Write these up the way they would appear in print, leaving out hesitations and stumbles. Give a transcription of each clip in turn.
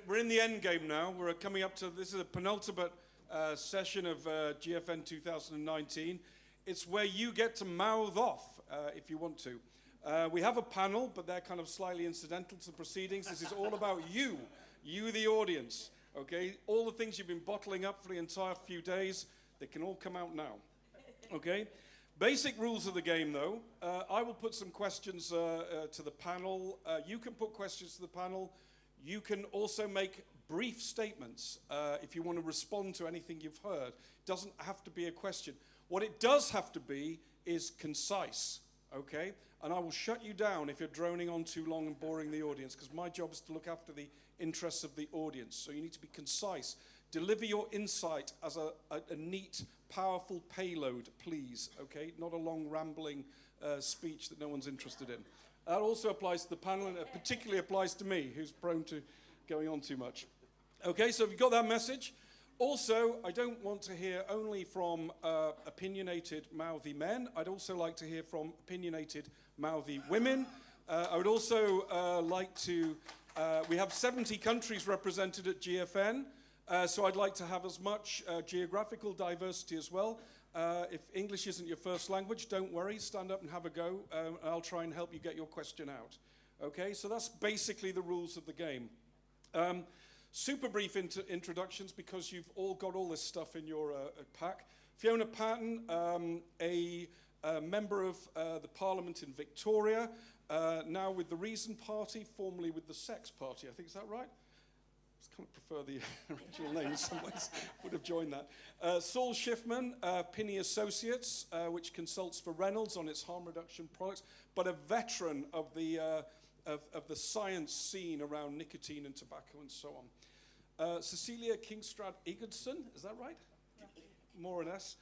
we're in the end game now. We're coming up to, this is a penultimate session of GFN 2019. It's where you get to mouth off if you want to. We have a panel, but they're kind of slightly incidental to the proceedings. This is all about you the audience, okay? All the things you've been bottling up for the entire few days, they can all come out now, okay? Basic rules of the game, though. I will put some questions to the panel. You can put questions to the panel. You can also make brief statements if you want to respond to anything you've heard. It doesn't have to be a question. What it does have to be is concise, okay? And I will shut you down if you're droning on too long and boring the audience, because my job is to look after the interests of the audience. So you need to be concise. Deliver your insight as a neat, powerful payload, please, okay? Not a long, rambling speech that no one's interested in. That also applies to the panel, and it particularly applies to me, who's prone to going on too much. Okay, so have you got that message? Also, I don't want to hear only from opinionated, mouthy men. I'd also like to hear from opinionated, mouthy women. I would also like to, we have 70 countries represented at GFN, so I'd like to have as much geographical diversity as well. If English isn't your first language, don't worry, stand up and have a go. I'll try and help you get your question out. Okay, so that's basically the rules of the game. Super brief introductions, because you've all got all this stuff in your pack. Fiona Patten, a member of the Parliament in Victoria, now with the Reason Party, formerly with the Sex Party, I think, is that right? I kind of prefer the original name in some ways, would have joined that. Saul Shiffman, Pinney Associates, which consults for Reynolds on its harm reduction products, but a veteran of the science scene around nicotine and tobacco and so on. Cecilia Kindstrand-Isaksson, is that right? More or less,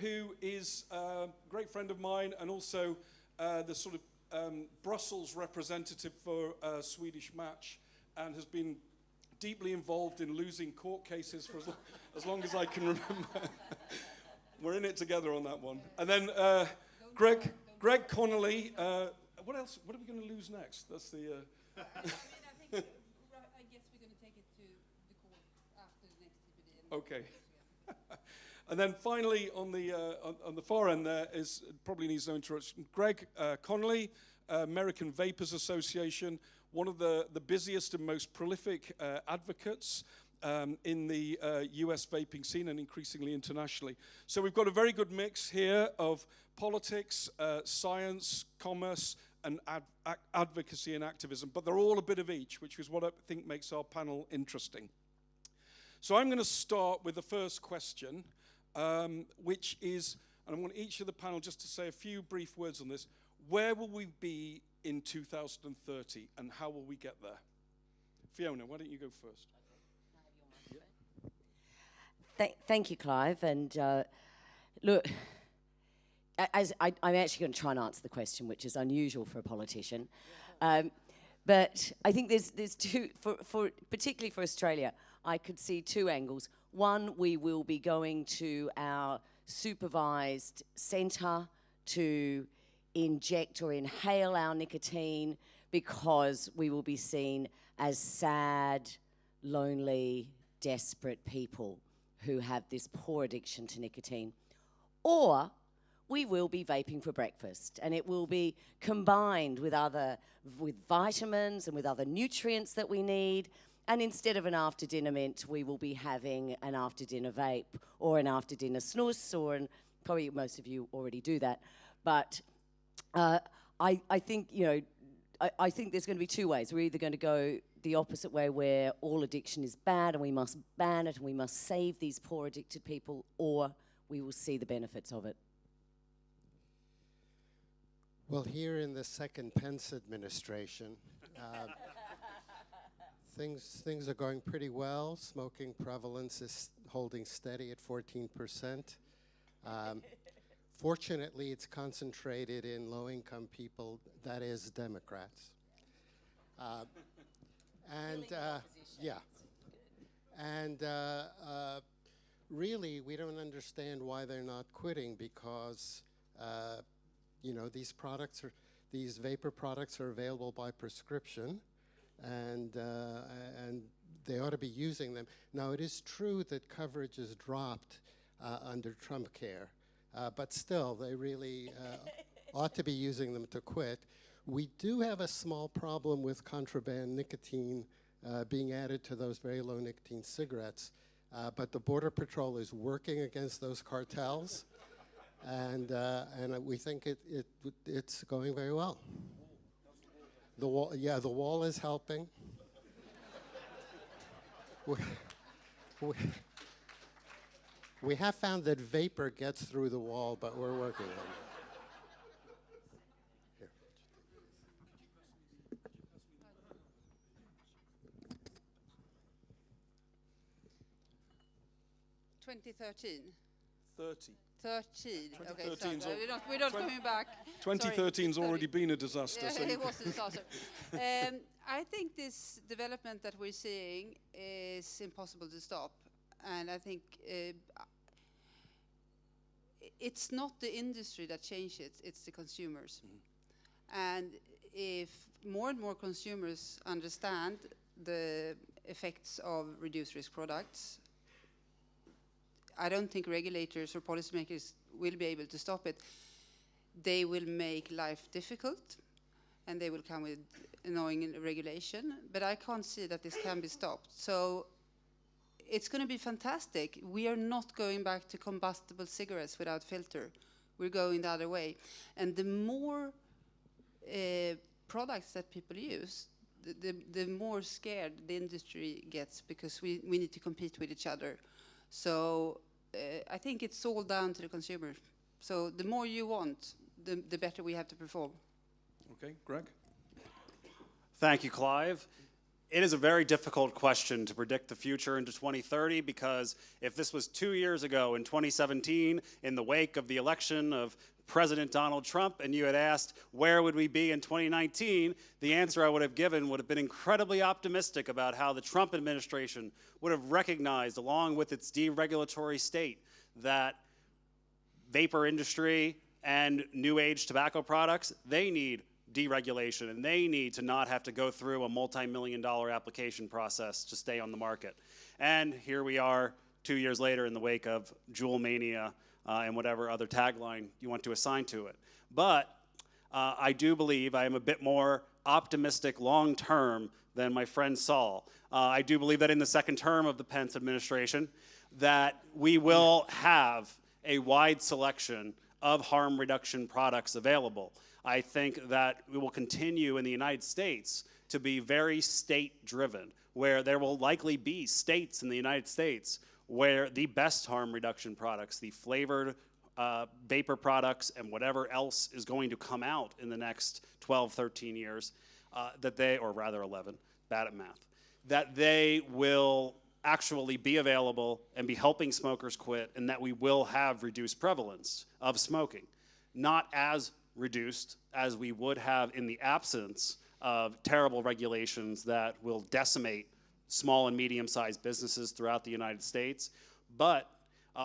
who is a great friend of mine and also the sort of Brussels representative for Swedish Match, and has been deeply involved in losing court cases for as long as I can remember. We're in it together on that one. And then Greg Conley. What else? What are we going to lose next? That's the. I guess we're going to take it to the court after the next TPD. Okay. And then finally, on the far end there is, probably needs no introduction, Greg Conley, American Vapors Association, one of the busiest and most prolific advocates in the US vaping scene, and increasingly internationally. So we've got a very good mix here of politics, science, commerce, and advocacy and activism, but they're all a bit of each, which is what I think makes our panel interesting. So I'm going to start with the first question, which is, and I want each of the panel just to say a few brief words on this. Where will we be in 2030, and how will we get there? Fiona, why don't you go first? Thank you, Clive. And look, I'm actually going to try and answer the question, which is unusual for a politician. But I think there's two, particularly for Australia, I could see two angles. One, we will be going to our supervised centre to inject or inhale our nicotine, because we will be seen as sad, lonely, desperate people who have this poor addiction to nicotine. Or we will be vaping for breakfast, and it will be combined with vitamins and with other nutrients that we need. And instead of an after-dinner mint, we will be having an after-dinner vape or an after-dinner snus, or probably most of you already do that. But I think, I think there's going to be two ways. We're either going to go the opposite way, where all addiction is bad and we must ban it and we must save these poor addicted people, or we will see the benefits of it. Well, here in the second Pence administration, things are going pretty well. Smoking prevalence is holding steady at 14%. Fortunately, it's concentrated in low-income people, that is, Democrats. Really, we don't understand why they're not quitting, because these vapor products are available by prescription, and they ought to be using them. Now, it is true that coverage has dropped under Trump care, but still, they really ought to be using them to quit. We do have a small problem with contraband nicotine being added to those very low nicotine cigarettes, but the Border Patrol is working against those cartels, and we think it's going very well. The wall, yeah, the wall is helping. We have found that vapor gets through the wall, but we're working on it. Here. 2013. 30. 13. Okay, 2013 's sorry. al- We're not coming back. 2013's Sorry. already been a disaster. Yeah, So it was a disaster. I think this development that we're seeing is impossible to stop, and I think it's not the industry that changes; it's the consumers. And if more and more consumers understand the effects of reduced risk products, I don't think regulators or policymakers will be able to stop it. They will make life difficult, and they will come with annoying regulation, but I can't see that this can be stopped. So it's going to be fantastic. We are not going back to combustible cigarettes without filter. We're going the other way. And the more products that people use, the more scared the industry gets, because we need to compete with each other. So I think it's all down to the consumer. So the more you want, the better we have to perform. Okay, Greg? Thank you, Clive. It is a very difficult question to predict the future into 2030, because if this was 2 years ago in 2017, in the wake of the election of President Donald Trump, and you had asked where would we be in 2019, the answer I would have given would have been incredibly optimistic about how the Trump administration would have recognized, along with its deregulatory state, that vapor industry and new age tobacco products, they need deregulation, and they need to not have to go through a multi-million-dollar application process to stay on the market. And here we are 2 years later in the wake of Juul Mania and whatever other tagline you want to assign to it. But I do believe I am a bit more optimistic long-term than my friend Saul. I do believe that in the second term of the Pence administration that we will have a wide selection of harm reduction products available. I think that we will continue in the United States to be very state-driven, where there will likely be states in the United States where the best harm reduction products, the flavored vapor products, and whatever else is going to come out in the next 12, 13 years, or rather 11, bad at math, that they will actually be available and be helping smokers quit, and that we will have reduced prevalence of smoking. Not as reduced as we would have in the absence of terrible regulations that will decimate small and medium-sized businesses throughout the United States. But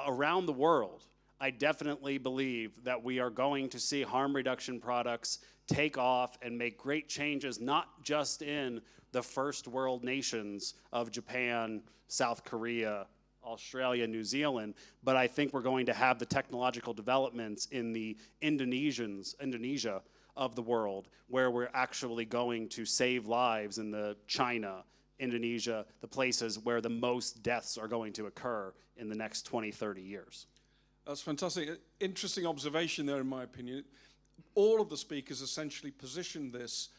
around the world, I definitely believe that we are going to see harm reduction products take off and make great changes, not just in the first world nations of Japan, South Korea, Australia, New Zealand, but I think we're going to have the technological developments in the Indonesia of the world, where we're actually going to save lives in the China, Indonesia, the places where the most deaths are going to occur in the next 20, 30 years. That's fantastic. Interesting observation there, in my opinion. All of the speakers essentially positioned this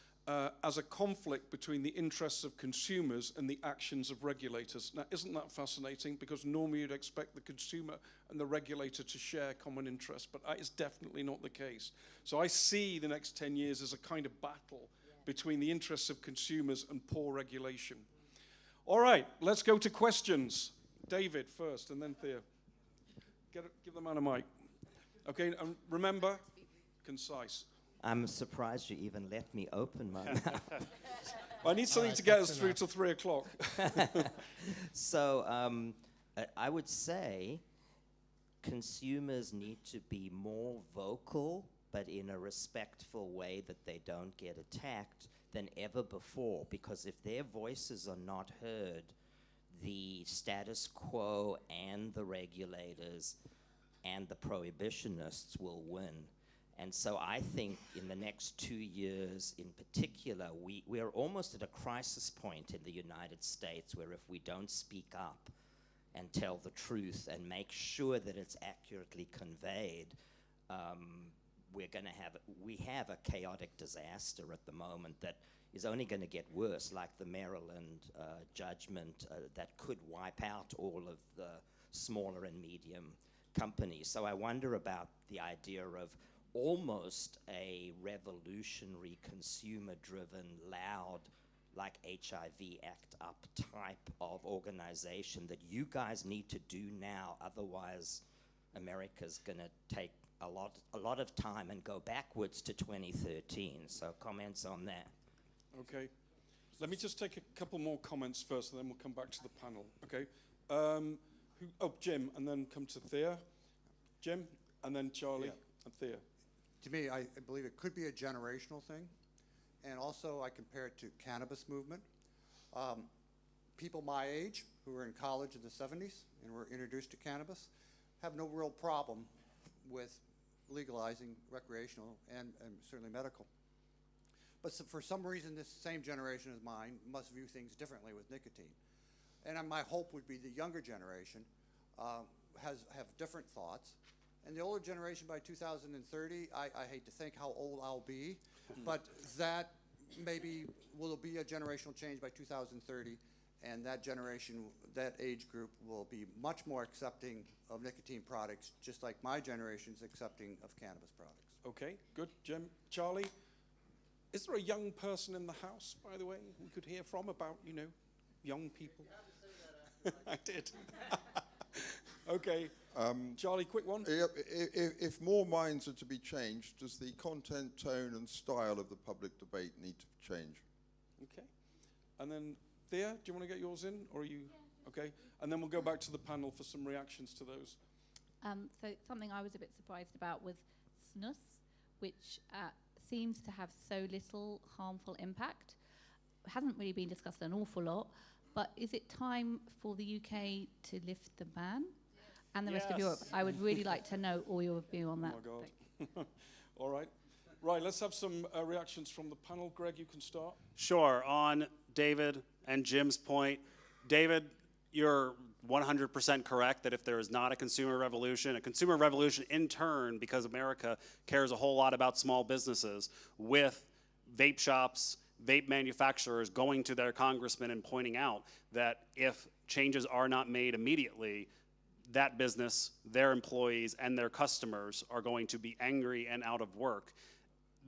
as a conflict between the interests of consumers and the actions of regulators. Now, isn't that fascinating? Because normally you'd expect the consumer and the regulator to share common interests, but it's definitely not the case. So I see the next 10 years as a kind of battle between the interests of consumers and poor regulation. All right, let's go to questions. David first, and then Thea. Give the man a mic. Okay, and remember, concise. I'm surprised you even let me open my mouth. I need something to get us through till 3 o'clock. So I would say consumers need to be more vocal, but in a respectful way that they don't get attacked, than ever before. Because if their voices are not heard, the status quo and the regulators and the prohibitionists will win. And so I think in the next 2 years in particular, we are almost at a crisis point in the United States where if we don't speak up and tell the truth and make sure that it's accurately conveyed, we have a chaotic disaster at the moment that is only going to get worse, like the Maryland judgment that could wipe out all of the smaller and medium companies. So I wonder about the idea of almost a revolutionary, consumer-driven, loud, like HIV Act Up type of organization that you guys need to do now, otherwise America's going to take a lot of time and go backwards to 2013. So comments on that. Okay. Let me just take a couple more comments first, and then we'll come back to the panel. Okay. Jim, and then come to Thea. Jim, and then Charlie, and Thea. To me, I believe it could be a generational thing. And also, I compare it to cannabis movement. People my age who were in college in the 70s and were introduced to cannabis have no real problem with legalizing recreational and certainly medical. But for some reason, this same generation as mine must view things differently with nicotine. And my hope would be the younger generation have different thoughts. And the older generation by 2030, I hate to think how old I'll be, but that maybe will be a generational change by 2030, and that generation, that age group will be much more accepting of nicotine products, just like my generation's accepting of cannabis products. Okay, good. Jim, Charlie, is there a young person in the house, by the way, we could hear from about, young people? I did. Okay. Charlie, quick one. If more minds are to be changed, does the content, tone, and style of the public debate need to change? Okay. And then, Thea, do you want to get yours in, or are you? Yeah. Okay. And then we'll go back to the panel for some reactions to those. So something I was a bit surprised about was snus, which seems to have so little harmful impact. It hasn't really been discussed an awful lot, but is it time for the UK to lift the ban? And the rest of Europe. I would really like to know all your view on that. Oh, my God. All right. Right, let's have some reactions from the panel. Greg, you can start. Sure. On David and Jim's point, David, you're 100% correct that if there is not a consumer revolution in turn, because America cares a whole lot about small businesses, with vape shops, vape manufacturers going to their congressmen and pointing out that if changes are not made immediately, that business, their employees, and their customers are going to be angry and out of work.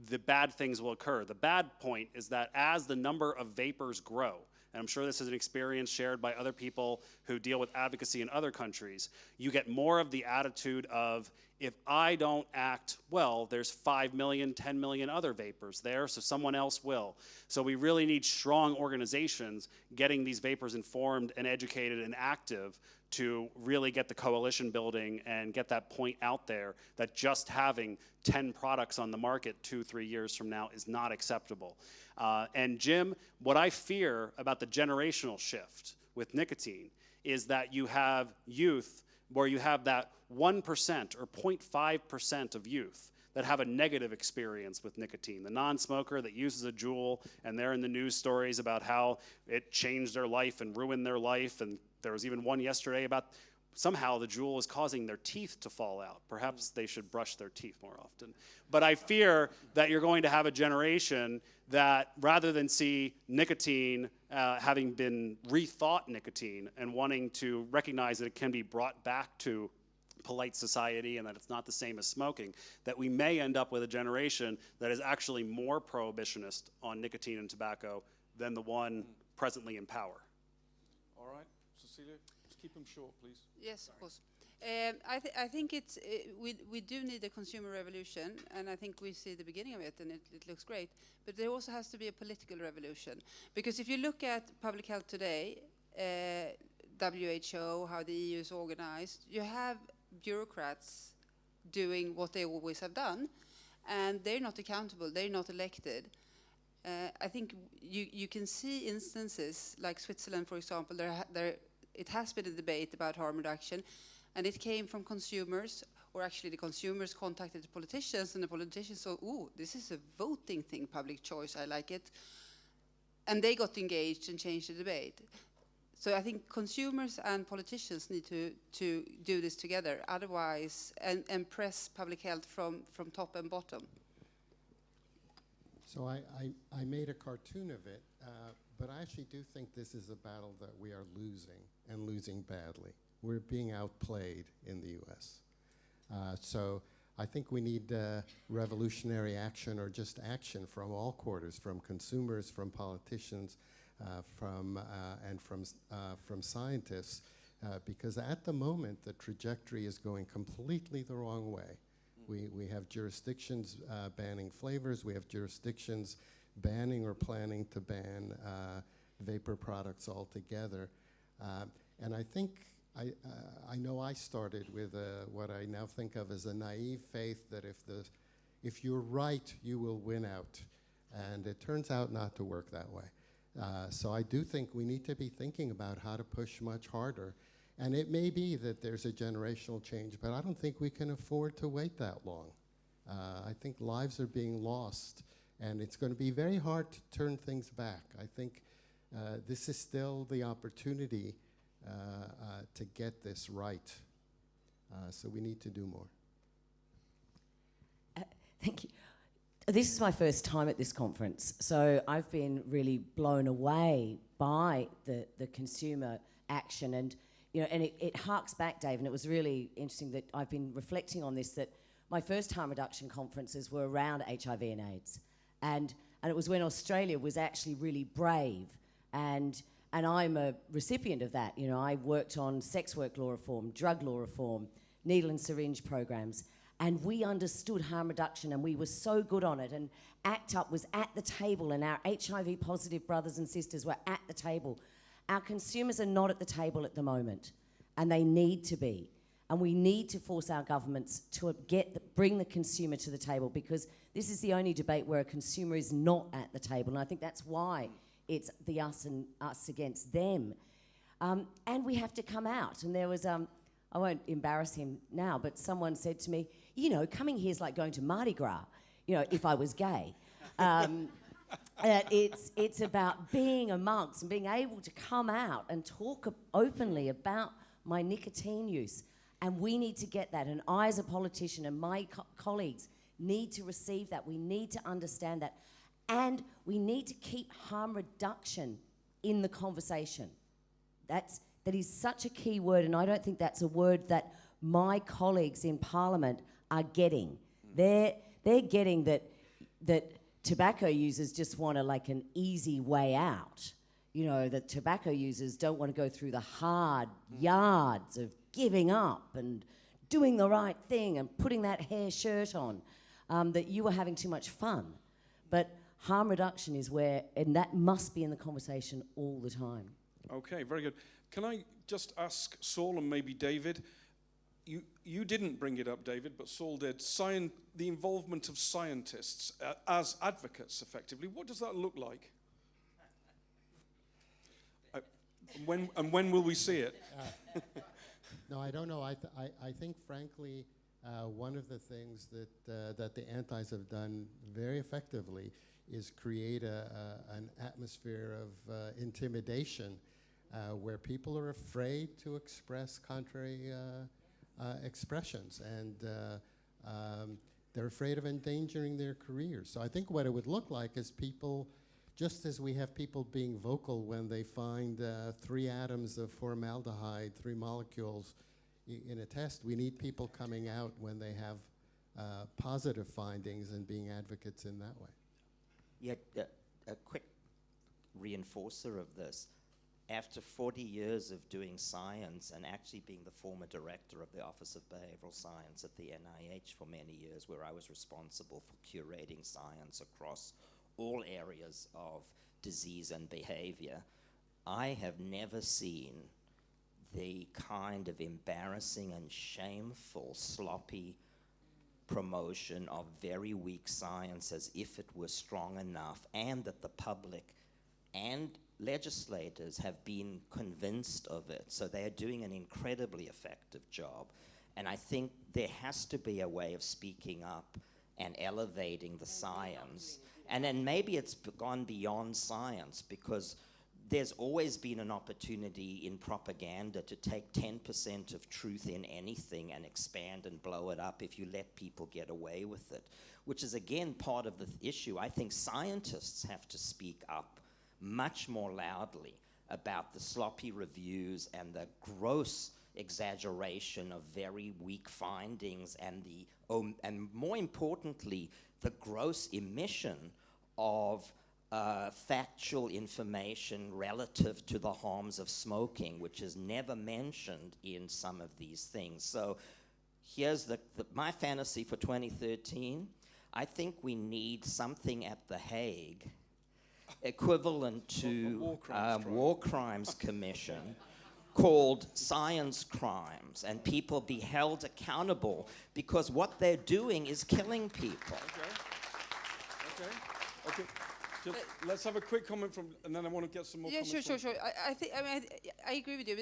The bad things will occur. The bad point is that as the number of vapors grow, and I'm sure this is an experience shared by other people who deal with advocacy in other countries, you get more of the attitude of, if I don't act well, there's 5 million, 10 million other vapors there, so someone else will. So we really need strong organizations getting these vapors informed and educated and active to really get the coalition building and get that point out there that just having 10 products on the market 2-3 years from now is not acceptable. And Jim, what I fear about the generational shift with nicotine is that you have youth where you have that 1% or 0.5% of youth that have a negative experience with nicotine. The non-smoker that uses a Juul, and they're in the news stories about how it changed their life and ruined their life, and there was even one yesterday about somehow the Juul is causing their teeth to fall out. Perhaps they should brush their teeth more often. But I fear that you're going to have a generation that, rather than see nicotine having been rethought nicotine and wanting to recognize that it can be brought back to polite society and that it's not the same as smoking, that we may end up with a generation that is actually more prohibitionist on nicotine and tobacco than the one presently in power. All right. Cecilia, just keep them short, please. Yes, of course. I think it's we do need a consumer revolution, and I think we see the beginning of it, and it looks great. But there also has to be a political revolution, because if you look at public health today, WHO, how the EU is organized, you have bureaucrats doing what they always have done, and they're not accountable. They're not elected. I think you can see instances like Switzerland, for example. it has been a debate about harm reduction, and it came from consumers, or actually the consumers contacted the politicians, and the politicians said, ooh, this is a voting thing, public choice, I like it. And they got engaged and changed the debate. So I think consumers and politicians need to do this together, otherwise, and press public health from top and bottom. So I made a cartoon of it, but I actually do think this is a battle that we are losing, and losing badly. We're being outplayed in the US. So I think we need revolutionary action, or just action from all quarters, from consumers, from politicians, from scientists, because at the moment the trajectory is going completely the wrong way. We have jurisdictions banning flavors. We have jurisdictions banning or planning to ban vapor products altogether. And I think, I know I started with what I now think of as a naive faith that if you're right, you will win out. And it turns out not to work that way. So I do think we need to be thinking about how to push much harder. And it may be that there's a generational change, but I don't think we can afford to wait that long. I think lives are being lost, and it's going to be very hard to turn things back. I think this is still the opportunity to get this right. So we need to do more. Thank you. This is my first time at this conference, so I've been really blown away by the consumer action, and it harks back, Dave, and it was really interesting that I've been reflecting on this, that my first harm reduction conferences were around HIV and AIDS, and it was when Australia was actually really brave, and I'm a recipient of that. I worked on sex work law reform, drug law reform, needle and syringe programs, and we understood harm reduction, and we were so good on it, and ACT UP was at the table, and our HIV positive brothers and sisters were at the table. Our consumers are not at the table at the moment, and they need to be. And we need to force our governments to bring the consumer to the table, because this is the only debate where a consumer is not at the table, and I think that's why it's the us and us against them. And we have to come out. And there was, I won't embarrass him now, but someone said to me, coming here is like going to Mardi Gras, if I was gay. It's about being amongst and being able to come out and talk openly about my nicotine use. And we need to get that. And I, as a politician, and my colleagues need to receive that. We need to understand that. And we need to keep harm reduction in the conversation. That is such a key word, and I don't think that's a word that my colleagues in Parliament are getting. They're getting that tobacco users just want an easy way out. That tobacco users don't want to go through the hard yards of giving up and doing the right thing and putting that hair shirt on, that you were having too much fun. But harm reduction is where, and that must be in the conversation all the time. Okay, very good. Can I just ask Saul and maybe David, you didn't bring it up, David, but Saul did, the involvement of scientists as advocates, effectively. What does that look like? When will we see it? No, I don't know. I think, frankly, one of the things that the antis have done very effectively is create an atmosphere of intimidation where people are afraid to express contrary expressions, and they're afraid of endangering their careers. So I think what it would look like is people, just as we have people being vocal when they find 3 atoms of formaldehyde, 3 molecules in a test, we need people coming out when they have positive findings and being advocates in that way. Yet, a quick reinforcer of this. After 40 years of doing science and actually being the former director of the Office of Behavioral Science at the NIH for many years, where I was responsible for curating science across all areas of disease and behavior, I have never seen the kind of embarrassing and shameful, sloppy promotion of very weak science as if it were strong enough, and that the public and legislators have been convinced of it, so they are doing an incredibly effective job. And I think there has to be a way of speaking up and elevating the science. And then maybe it's gone beyond science, because there's always been an opportunity in propaganda to take 10% of truth in anything and expand and blow it up if you let people get away with it, which is again part of the issue. I think scientists have to speak up much more loudly about the sloppy reviews and the gross exaggeration of very weak findings, and and more importantly, the gross omission of factual information relative to the harms of smoking, which is never mentioned in some of these things. So here's my fantasy for 2013. I think we need something at The Hague equivalent to War Crimes Commission called science crimes, and people be held accountable, because what they're doing is killing people. Okay. Just, let's have a quick comment from, and then I want to get some more comments. Sure. I agree with you.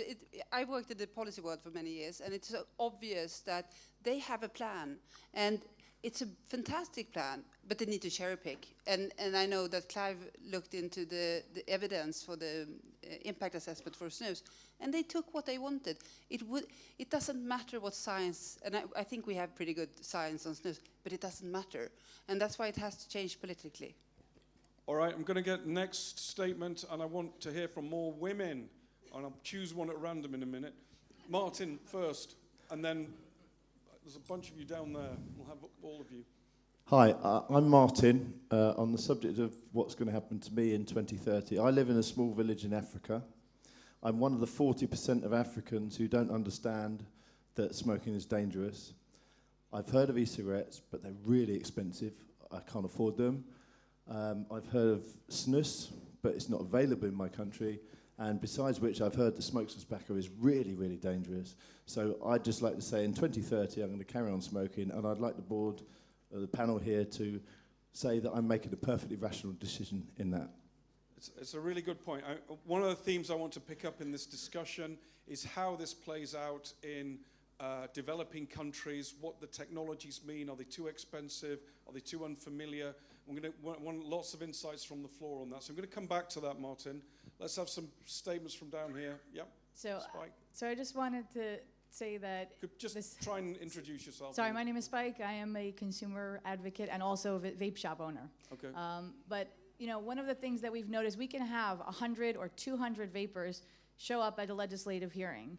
I worked in the policy world for many years, and it's so obvious that they have a plan, and it's a fantastic plan, but they need to cherry pick. And I know that Clive looked into the evidence for the impact assessment for snus, and they took what they wanted. It doesn't matter what science, and I think we have pretty good science on snus, but it doesn't matter, and that's why it has to change politically. All right, I'm going to get next statement, and I want to hear from more women, and I'll choose one at random in a minute. Martin first, and then there's a bunch of you down there. We'll have all of you. Hi, I'm Martin. On the subject of what's going to happen to me in 2030, I live in a small village in Africa. I'm one of the 40% of Africans who don't understand that smoking is dangerous. I've heard of e-cigarettes, but they're really expensive. I can't afford them. I've heard of snus, but it's not available in my country. And besides which, I've heard that smokeless tobacco is really, really dangerous. So I'd just like to say in 2030, I'm going to carry on smoking, and I'd like the board, the panel here, to say that I'm making a perfectly rational decision in that. It's a really good point. One of the themes I want to pick up in this discussion is how this plays out in developing countries, what the technologies mean. Are they too expensive? Are they too unfamiliar? I'm going to want lots of insights from the floor on that. So I'm going to come back to that, Martin. Let's have some statements from down here. Yep. Spike. So I just wanted to say that... Could just try and introduce yourself. Sorry, my name is Spike. I am a consumer advocate and also a vape shop owner. Okay. But, you know, one of the things that we've noticed, we can have 100 or 200 vapors show up at a legislative hearing.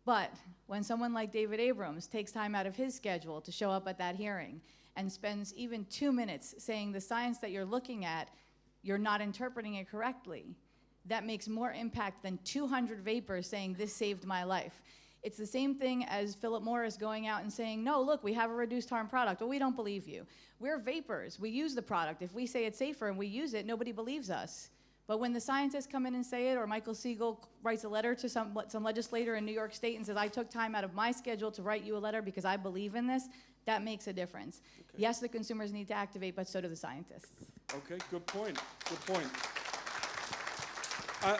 But when someone like David Abrams takes time out of his schedule to show up at that hearing and spends even 2 minutes saying the science that you're looking at, you're not interpreting it correctly, that makes more impact than 200 vapors saying this saved my life. It's the same thing as Philip Morris going out and saying, no, look, we have a reduced harm product. Well, we don't believe you. We're vapors. We use the product. If we say it's safer and we use it, nobody believes us. But when the scientists come in and say it, or Michael Siegel writes a letter to some legislator in New York State and says, I took time out of my schedule to write you a letter because I believe in this, that makes a difference. Okay. Yes, the consumers need to activate, but so do the scientists. Okay, good point. Good point.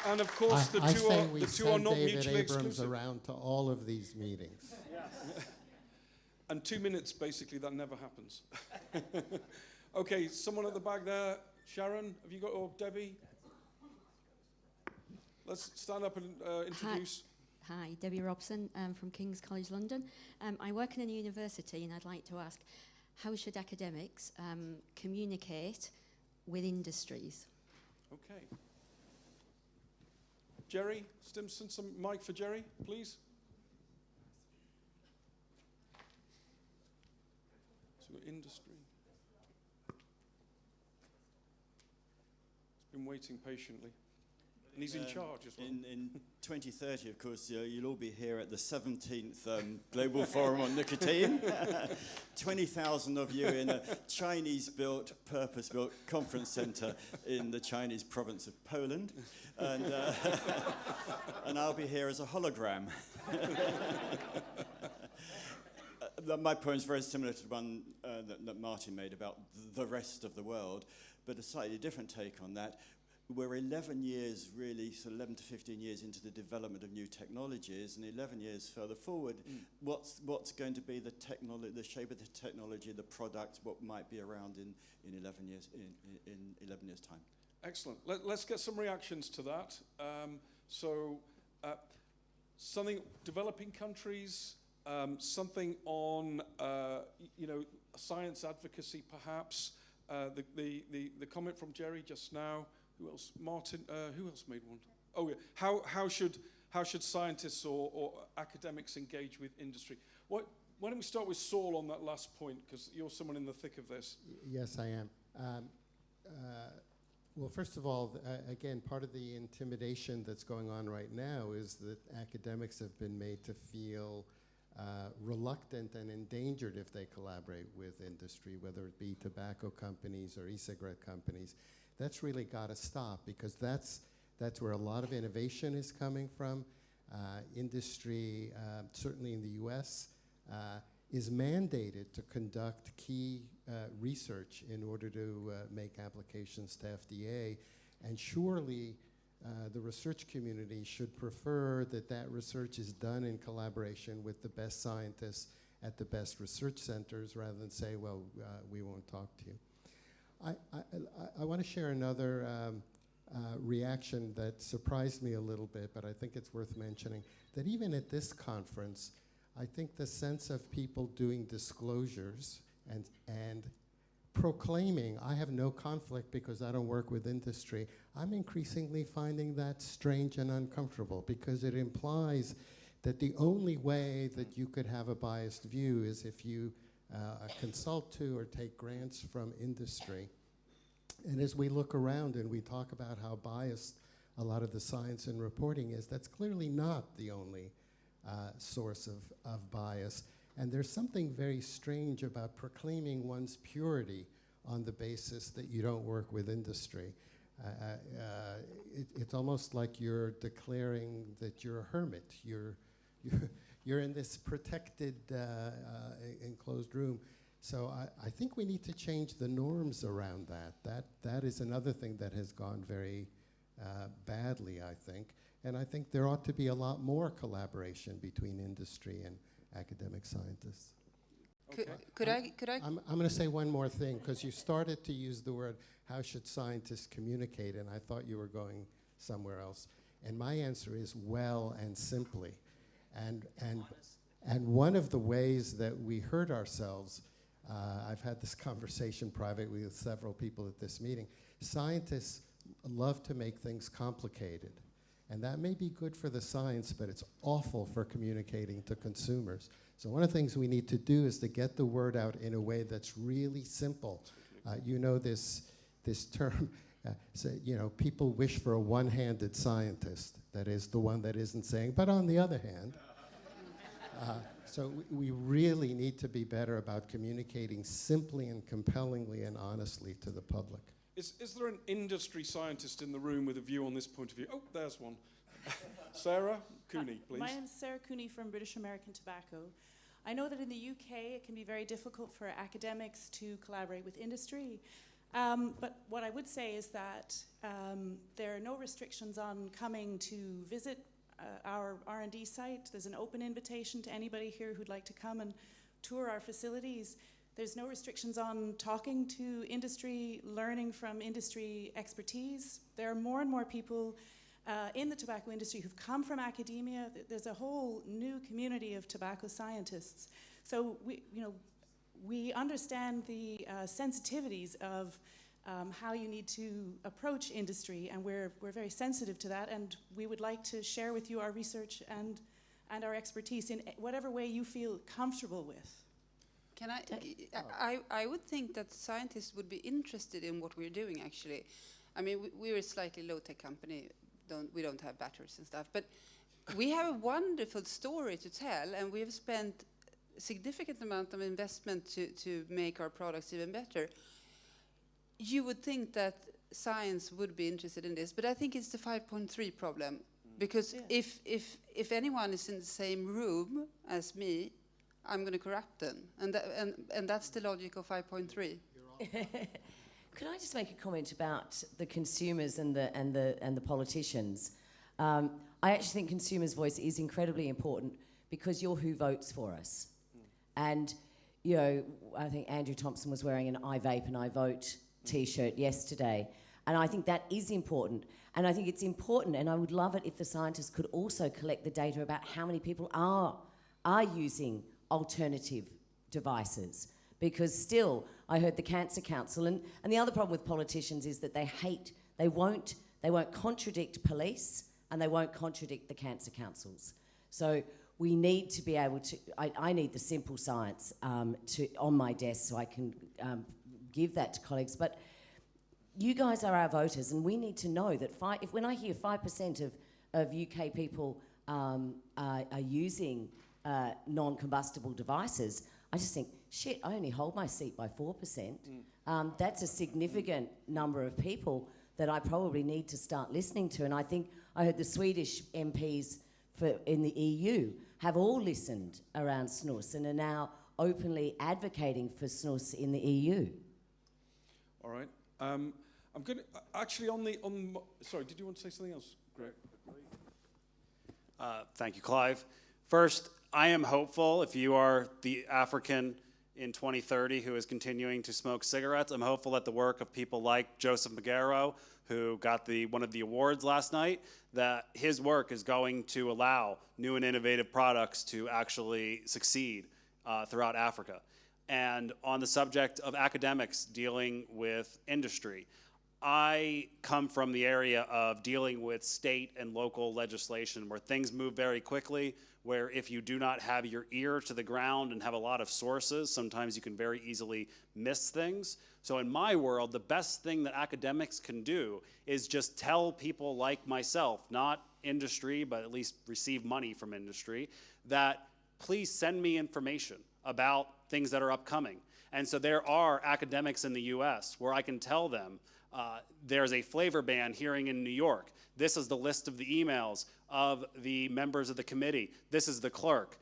And of course, the two are not mutually exclusive. Abrams around to all of these meetings. Yes. And 2 minutes, basically, that never happens. Okay, someone at the back there. Sharon, have you got, or Debbie? Let's stand up and introduce. Hi, Debbie Robson from King's College London. I work in a university, and I'd like to ask, how should academics communicate with industries? Okay. Jerry Stimson, some mic for Jerry, please. So industry. He's been waiting patiently. And he's in charge as well. In 2030, of course, you'll all be here at the 17th Global Forum on Nicotine. 20,000 of you in a Chinese-built, purpose-built conference center in the Chinese province of Poland. And, and I'll be here as a hologram. My point is very similar to the one that Martin made about the rest of the world, but a slightly different take on that. we're 11 years, really, so 11 to 15 years into the development of new technologies, and 11 years further forward, what's going to be the shape of the technology, the products, what might be around in 11 years, in 11 years' time? Excellent. Let's get some reactions to that. Something developing countries, something on science advocacy, perhaps. The comment from Jerry just now. Who else? Martin. Who else made one? Oh, yeah. How should scientists or academics engage with industry? Why don't we start with Saul on that last point, because you're someone in the thick of this. Yes, I am. Well, first of all, again, part of the intimidation that's going on right now is that academics have been made to feel reluctant and endangered if they collaborate with industry, whether it be tobacco companies or e-cigarette companies. That's really got to stop, because that's where a lot of innovation is coming from. Industry, certainly in the US, is mandated to conduct key research in order to make applications to FDA. And surely the research community should prefer that research is done in collaboration with the best scientists at the best research centers, rather than say, well, we won't talk to you. I want to share another reaction that surprised me a little bit, but I think it's worth mentioning, that even at this conference, I think the sense of people doing disclosures and proclaiming, I have no conflict because I don't work with industry, I'm increasingly finding that strange and uncomfortable, because it implies that the only way that you could have a biased view is if you consult to or take grants from industry. And as we look around and we talk about how biased a lot of the science and reporting is, that's clearly not the only source of bias. And there's something very strange about proclaiming one's purity on the basis that you don't work with industry. It's almost like you're declaring that you're a hermit. You're in this protected, enclosed room. So I think we need to change the norms around that. That is another thing that has gone very badly, I think. And I think there ought to be a lot more collaboration between industry and academic scientists. Okay. Could I? I'm going to say one more thing, because you started to use the word, how should scientists communicate? And I thought you were going somewhere else. And my answer is, well and simply. And one of the ways that we hurt ourselves, I've had this conversation privately with several people at this meeting, scientists love to make things complicated. And that may be good for the science, but it's awful for communicating to consumers. So one of the things we need to do is to get the word out in a way that's really simple. You know this term, people wish for a one-handed scientist. That is the one that isn't saying, but on the other hand. So we really need to be better about communicating simply and compellingly and honestly to the public. Is there an industry scientist in the room with a view on this point of view? Oh, there's one. Sarah Cooney, please. My name is Sarah Cooney from British American Tobacco. I know that in the UK it can be very difficult for academics to collaborate with industry. But what I would say is that there are no restrictions on coming to visit our R&D site. There's an open invitation to anybody here who'd like to come and tour our facilities. There's no restrictions on talking to industry, learning from industry expertise. There are more and more people in the tobacco industry who've come from academia. There's a whole new community of tobacco scientists. So we understand the sensitivities of how you need to approach industry, and we're very sensitive to that, and we would like to share with you our research and our expertise in whatever way you feel comfortable with. Can I would think that scientists would be interested in what we're doing, actually. I mean, we're a slightly low-tech company. We don't have batteries and stuff, but we have a wonderful story to tell, and we have spent a significant amount of investment to make our products even better. You would think that science would be interested in this, but I think it's the 5.3 problem, because if anyone is in the same room as me, I'm going to corrupt them, and that's the logic of 5.3. Could I just make a comment about the consumers and the politicians? I actually think consumers' voice is incredibly important because you're who votes for us. And, you know, I think Andrew Thompson was wearing an I Vape and I Vote T-shirt yesterday. And I think that is important. And I think it's important, and I would love it if the scientists could also collect the data about how many people are using alternative devices. Because still, I heard the Cancer Council, and the other problem with politicians is that they won't contradict police, and they won't contradict the cancer councils. So we need to be able to, I need the simple science on my desk so I can give that to colleagues. But you guys are our voters, and we need to know that when I hear 5% of UK people are using non-combustible devices, I just think, shit, I only hold my seat by 4%. That's a significant number of people that I probably need to start listening to. And I think I heard the Swedish MPs in the EU have all listened around snus and are now openly advocating for snus in the EU. All right. I'm going to actually sorry, did you want to say something else, Greg? Thank you, Clive. First, I am hopeful if you are the African in 2030 who is continuing to smoke cigarettes. I'm hopeful that the work of people like Joseph Magaro, who got one of the awards last night, that his work is going to allow new and innovative products to actually succeed throughout Africa. And on the subject of academics dealing with industry, I come from the area of dealing with state and local legislation where things move very quickly, where if you do not have your ear to the ground and have a lot of sources, sometimes you can very easily miss things. So in my world, the best thing that academics can do is just tell people like myself, not industry, but at least receive money from industry, that please send me information about things that are upcoming. And so there are academics in the US where I can tell them, there's a flavor ban hearing in New York. This is the list of the emails of the members of the committee. This is the clerk.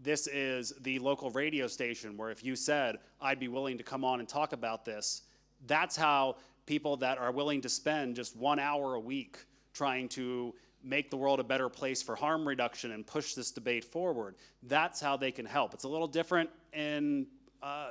This is the local radio station where if you said, I'd be willing to come on and talk about this, that's how people that are willing to spend just 1 hour a week trying to make the world a better place for harm reduction and push this debate forward, that's how they can help. It's a little different in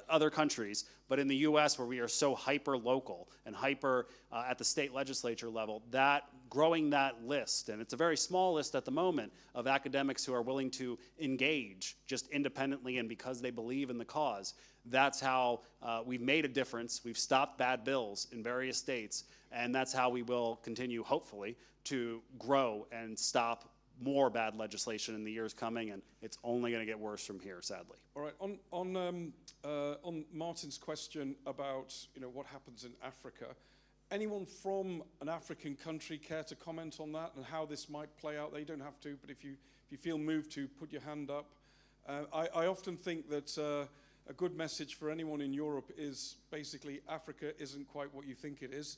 other countries, but in the US where we are so hyper-local and hyper at the state legislature level, that growing that list, and it's a very small list at the moment of academics who are willing to engage just independently and because they believe in the cause, that's how we've made a difference. We've stopped bad bills in various states, and that's how we will continue, hopefully, to grow and stop more bad legislation in the years coming, and it's only going to get worse from here, sadly. All right. On Martin's question about what happens in Africa, anyone from an African country care to comment on that and how this might play out? They don't have to, but if you feel moved to, put your hand up. I often think that a good message for anyone in Europe is basically Africa isn't quite what you think it is.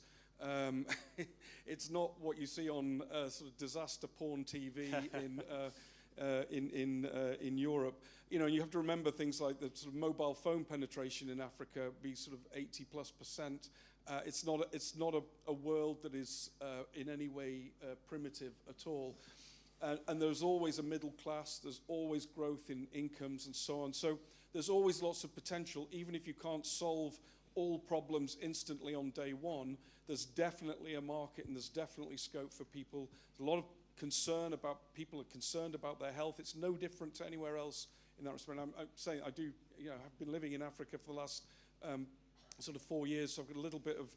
It's not what you see on sort of disaster porn TV in Europe. You have to remember things like the sort of mobile phone penetration in Africa be sort of 80+%. It's not a world that is in any way primitive at all. And there's always a middle class. There's always growth in incomes and so on. So there's always lots of potential, even if you can't solve all problems instantly on day one. There's definitely a market and there's definitely scope for people. There's a lot of concern about people are concerned about their health. It's no different to anywhere else in that respect. I'm saying I do, I've been living in Africa for the last sort of 4 years, so I've got a little bit of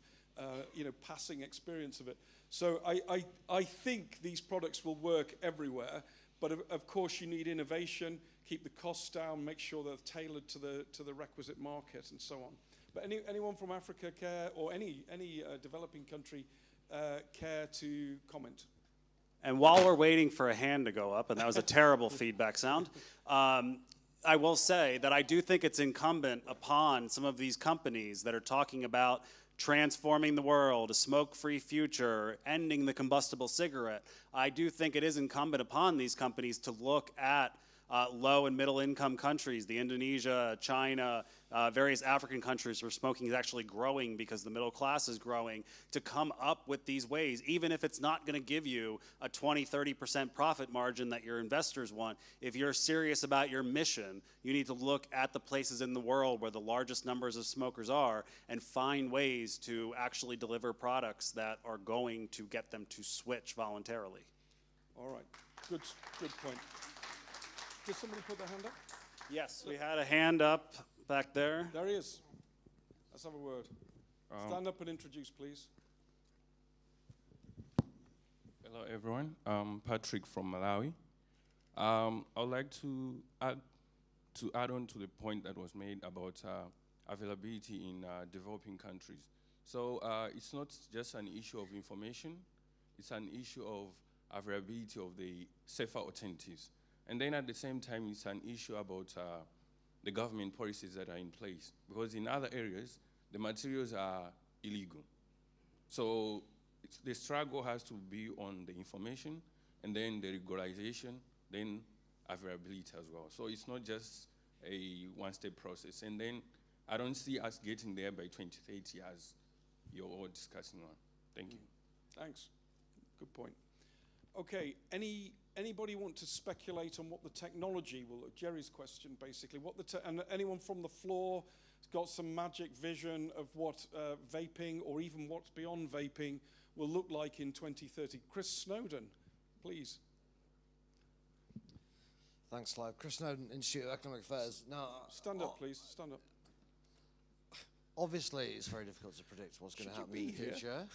passing experience of it. So I think these products will work everywhere, but of course you need innovation, keep the costs down, make sure they're tailored to the requisite market and so on. But anyone from Africa care, or any developing country care to comment? And while we're waiting for a hand to go up, and that was a terrible feedback sound, I will say that I do think it's incumbent upon some of these companies that are talking about transforming the world, a smoke-free future, ending the combustible cigarette. I do think it is incumbent upon these companies to look at low and middle income countries, the Indonesia, China, various African countries where smoking is actually growing because the middle class is growing, to come up with these ways, even if it's not going to give you a 20-30% profit margin that your investors want. If you're serious about your mission, you need to look at the places in the world where the largest numbers of smokers are and find ways to actually deliver products that are going to get them to switch voluntarily. All right, good point. Did somebody put their hand up? Yes, we had a hand up back there. There he is. Let's have a word. Stand up and introduce, please. Hello, everyone. I'm Patrick from Malawi. I would like to add on to the point that was made about availability in developing countries. So it's not just an issue of information, it's an issue of availability of the safer alternatives. And then at the same time, it's an issue about the government policies that are in place. Because in other areas, the materials are illegal. So the struggle has to be on the information, and then the regularization, then availability as well. So it's not just a one-step process. And then I don't see us getting there by 2030 as you're all discussing on. Thank you. Thanks. Good point. Okay, anybody want to speculate on what the technology will, Jerry's question basically, and anyone from the floor has got some magic vision of what vaping, or even what's beyond vaping, will look like in 2030? Chris Snowden, please. Thanks, Clive. Chris Snowden, Institute of Economic Affairs. Now, stand up, please. Stand up. Obviously, it's very difficult to predict what's going to happen in the future.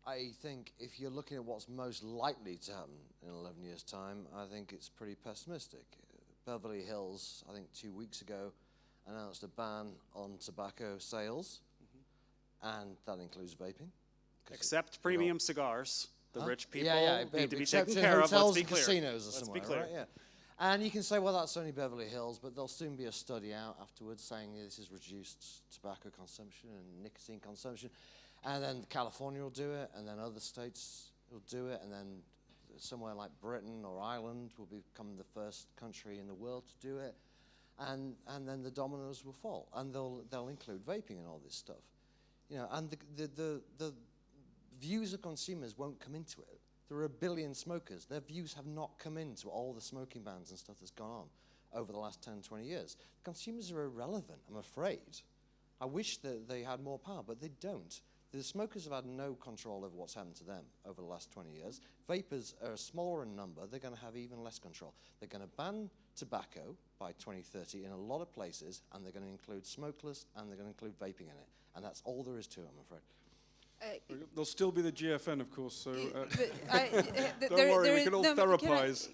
I think if you're looking at what's most likely to happen in 11 years' time, I think it's pretty pessimistic. Beverly Hills, I think 2 weeks ago, announced a ban on tobacco sales, and that includes vaping. Except premium cigars. The rich people need to be except taken in care of. hotels Let's be and clear. casinos or Let's somewhere, be clear. right? Yeah. And you can say, well, that's only Beverly Hills, but there'll soon be a study out afterwards saying this is reduced tobacco consumption and nicotine consumption. And then California will do it, and then other states will do it, and then somewhere like Britain or Ireland will become the first country in the world to do it, and then the dominoes will fall, and they'll include vaping and all this stuff, and the views of consumers won't come into it. There are 1 billion smokers. Their views have not come into all the smoking bans and stuff that's gone on over the last 10, 20 years. Consumers are irrelevant, I'm afraid. I wish that they had more power, but they don't. The smokers have had no control over what's happened to them over the last 20 years. Vapers are smaller in number. They're going to have even less control. They're going to ban tobacco by 2030 in a lot of places, and they're going to include smokeless, and they're going to include vaping in it. And that's all there is to it, I'm afraid. There'll still be the GFN, of course, so don't there worry, we can all therapize.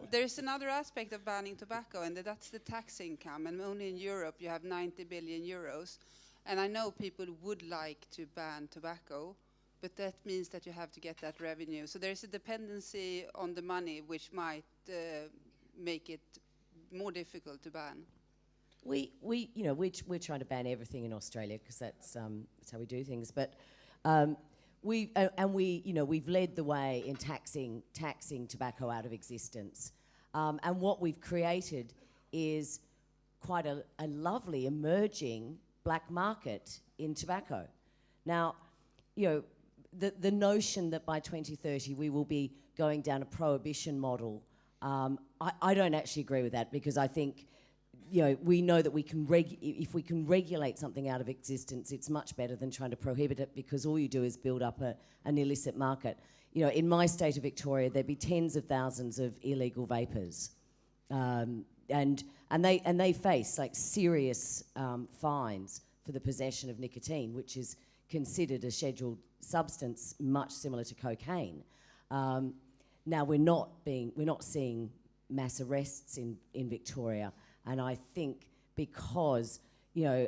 There's another aspect of banning tobacco, and that's the tax income. And only in Europe you have 90 billion euros. And I know people would like to ban tobacco, but that means that you have to get that revenue. So there's a dependency on the money, which might make it more difficult to ban. We're trying to ban everything in Australia because that's how we do things. But we've led the way in taxing tobacco out of existence. And what we've created is quite a lovely emerging black market in tobacco. Now, the notion that by 2030 we will be going down a prohibition model, I don't actually agree with that, because I think, we know that if we can regulate something out of existence, it's much better than trying to prohibit it, because all you do is build up an illicit market. In my state of Victoria, there'd be tens of thousands of illegal vapors. And they face serious fines for the possession of nicotine, which is considered a scheduled substance, much similar to cocaine. Now we're not seeing mass arrests in Victoria, and I think because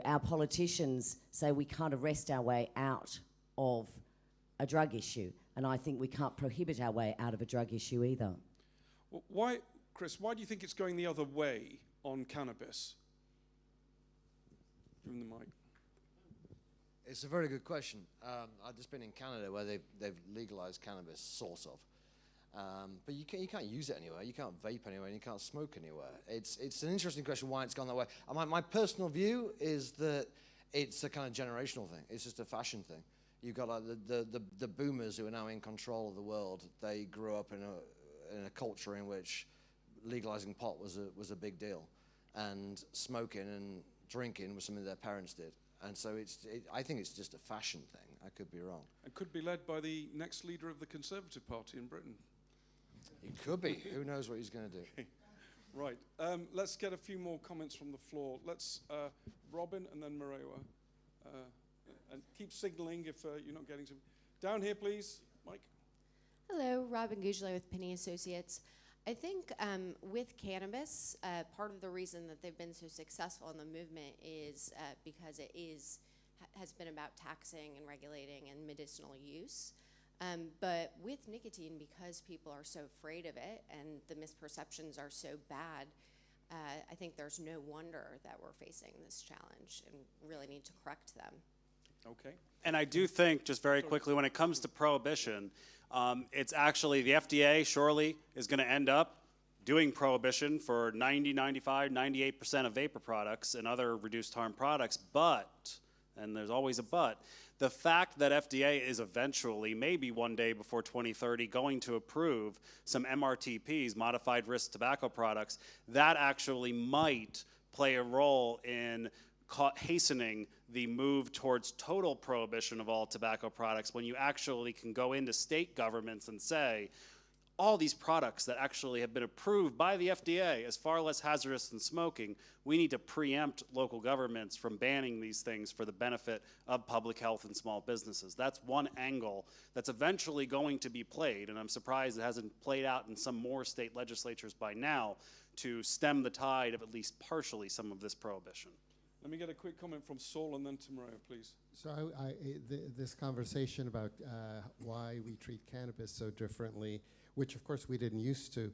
our politicians say we can't arrest our way out of a drug issue, and I think we can't prohibit our way out of a drug issue either. Well, Chris, why do you think it's going the other way on cannabis? Give him the mic. It's a very good question. I've just been in Canada where they've legalized cannabis, sort of. But you can't use it anywhere. You can't vape anywhere, and you can't smoke anywhere. It's an interesting question why it's gone that way. And my personal view is that it's a kind of generational thing. It's just a fashion thing. You've got like the boomers who are now in control of the world. They grew up in a culture in which legalizing pot was a big deal, and smoking and drinking was something their parents did. And so I think it's just a fashion thing. I could be wrong. And could be led by the next leader of the Conservative Party in Britain. It could be. Who knows what he's going to do? Right. Let's get a few more comments from the floor. Let's Robin and then Marewa. And keep signaling if you're not getting some. Down here, please, Mike. Hello, Robin Gugelo with Penny Associates. I think with cannabis, part of the reason that they've been so successful in the movement is because it has been about taxing and regulating and medicinal use. But with nicotine, because people are so afraid of it and the misperceptions are so bad, I think there's no wonder that we're facing this challenge and really need to correct them. Okay. And I do think, just very quickly, when it comes to prohibition, it's actually the FDA surely is going to end up doing prohibition for 90, 95, 98% of vapor products and other reduced harm products. But, and there's always a but, the fact that FDA is eventually, maybe one day before 2030, going to approve some MRTPs, modified risk tobacco products, that actually might play a role in hastening the move towards total prohibition of all tobacco products, when you actually can go into state governments and say, all these products that actually have been approved by the FDA as far less hazardous than smoking, we need to preempt local governments from banning these things for the benefit of public health and small businesses. That's one angle that's eventually going to be played, and I'm surprised it hasn't played out in some more state legislatures by now to stem the tide of at least partially some of this prohibition. Let me get a quick comment from Saul and then to Maria, please. So this conversation about why we treat cannabis so differently, which of course we didn't used to,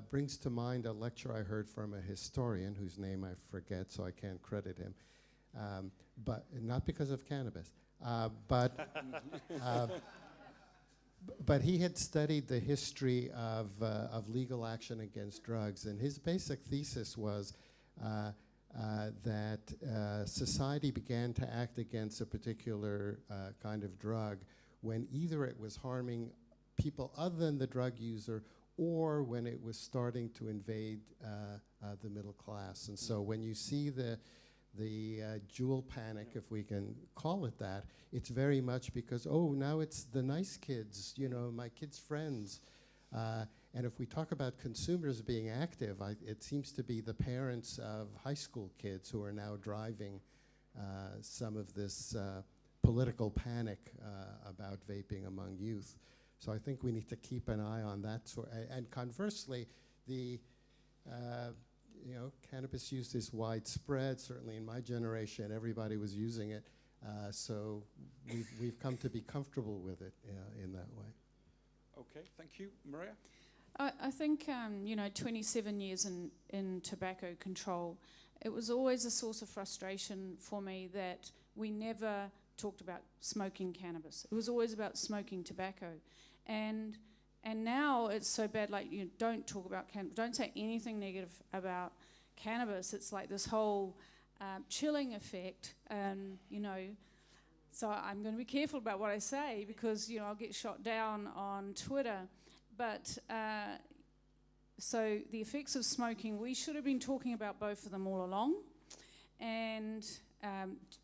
brings to mind a lecture I heard from a historian whose name I forget, so I can't credit him, but not because of cannabis. But he had studied the history of legal action against drugs, and his basic thesis was that society began to act against a particular kind of drug when either it was harming people other than the drug user, or when it was starting to invade the middle class. And so when you see the jewel panic, if we can call it that, it's very much because, oh, now it's the nice kids, you know, my kids' friends. And if we talk about consumers being active, it seems to be the parents of high school kids who are now driving some of this political panic about vaping among youth. So I think we need to keep an eye on that. And conversely, cannabis use is widespread. Certainly in my generation, everybody was using it. So we've come to be comfortable with it in that way. Okay, thank you. Maria? I think, 27 years in tobacco control, it was always a source of frustration for me that we never talked about smoking cannabis. It was always about smoking tobacco. And now it's so bad, like, you don't talk about cannabis, don't say anything negative about cannabis. It's like this whole chilling effect, so I'm going to be careful about what I say because, I'll get shot down on Twitter. But so the effects of smoking, we should have been talking about both of them all along. And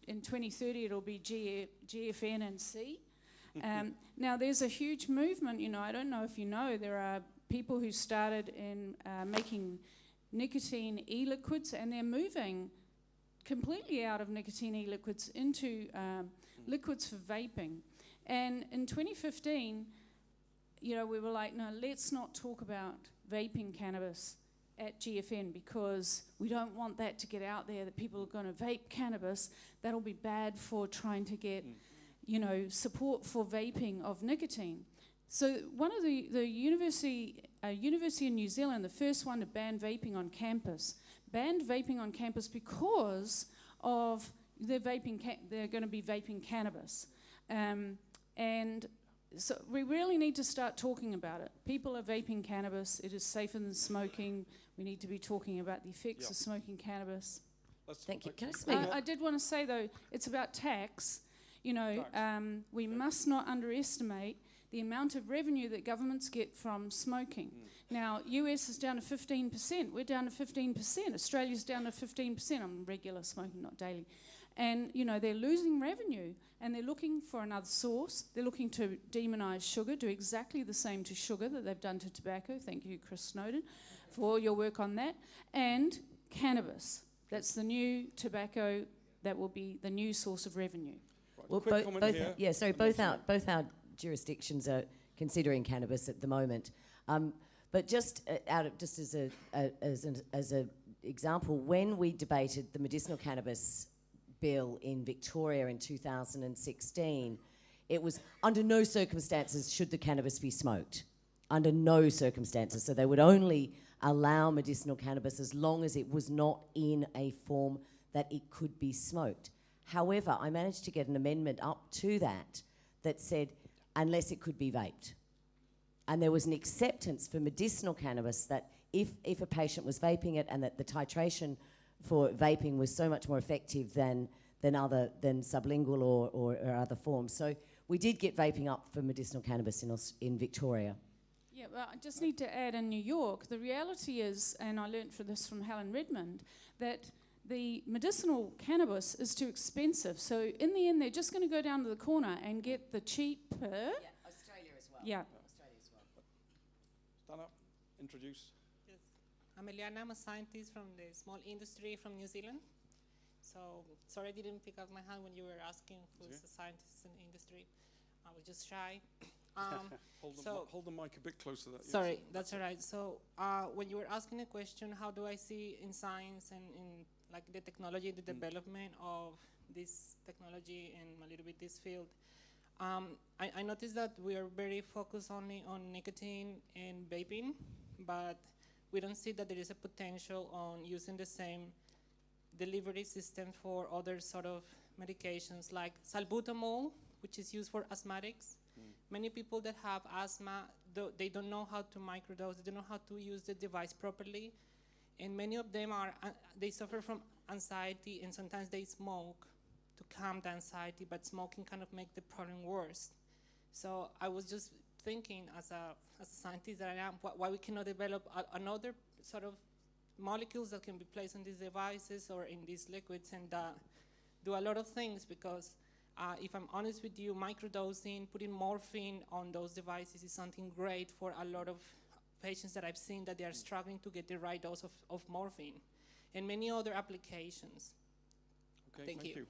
in 2030, it'll be GFN and C. Now, there's a huge movement, I don't know if you know, there are people who started in making nicotine e-liquids, and they're moving completely out of nicotine e-liquids into liquids for vaping. And in 2015, we were like, no, let's not talk about vaping cannabis at GFN because we don't want that to get out there that people are going to vape cannabis. That'll be bad for trying to get, support for vaping of nicotine. So one of the university in New Zealand, the first one to ban vaping on campus, banned vaping on campus because of they're going to be vaping cannabis. And so we really need to start talking about it. People are vaping cannabis. It is safer than smoking. We need to be talking about the effects of smoking cannabis. Thank you. Can I speak? I did want to say, though, it's about tax. You know, we must not underestimate the amount of revenue that governments get from smoking. Now, US is down to 15%. We're down to 15%. Australia's down to 15%. I'm regular smoking, not daily. And, you know, they're losing revenue, and they're looking for another source. They're looking to demonise sugar, do exactly the same to sugar that they've done to tobacco. Thank you, Chris Snowden, for all your work on that. And cannabis. That's the new tobacco that will be the new source of revenue. Well, both our jurisdictions are considering cannabis at the moment. But just as an example, when we debated the medicinal cannabis bill in Victoria in 2016, it was under no circumstances should the cannabis be smoked. Under no circumstances. So they would only allow medicinal cannabis as long as it was not in a form that it could be smoked. However, I managed to get an amendment up to that said, unless it could be vaped. And there was an acceptance for medicinal cannabis that if a patient was vaping it and that the titration for vaping was so much more effective than sublingual or other forms. So we did get vaping up for medicinal cannabis in Victoria. Yeah, well, I just need to add in New York, the reality is, and I learnt this from Helen Redmond, that the medicinal cannabis is too expensive. So in the end, they're just going to go down to the corner and get the cheaper. Yeah, Australia as well. Yeah. Australia as well. Stand up, introduce. Yes. I'm Eliana, I'm a scientist from the small industry from New Zealand. So, sorry I didn't pick up my hand when you were asking who's a scientist in the industry. I was just shy. Hold the mic a bit closer to that. Sorry, that's all right. So, when you were asking a question, how do I see in science and in like the technology, the development of this technology and a little bit this field, I noticed that we are very focused only on nicotine and vaping, but we don't see that there is a potential on using the same delivery system for other sort of medications like salbutamol, which is used for asthmatics. Many people that have asthma, they don't know how to microdose, they don't know how to use the device properly, and many of them they suffer from anxiety, and sometimes they smoke to calm the anxiety, but smoking kind of makes the problem worse. So I was just thinking, as a scientist that I am, why we cannot develop another sort of molecules that can be placed on these devices or in these liquids and do a lot of things, because if I'm honest with you, microdosing, putting morphine on those devices is something great for a lot of patients that I've seen that they are struggling to get the right dose of morphine, and many other applications. Okay, thank you.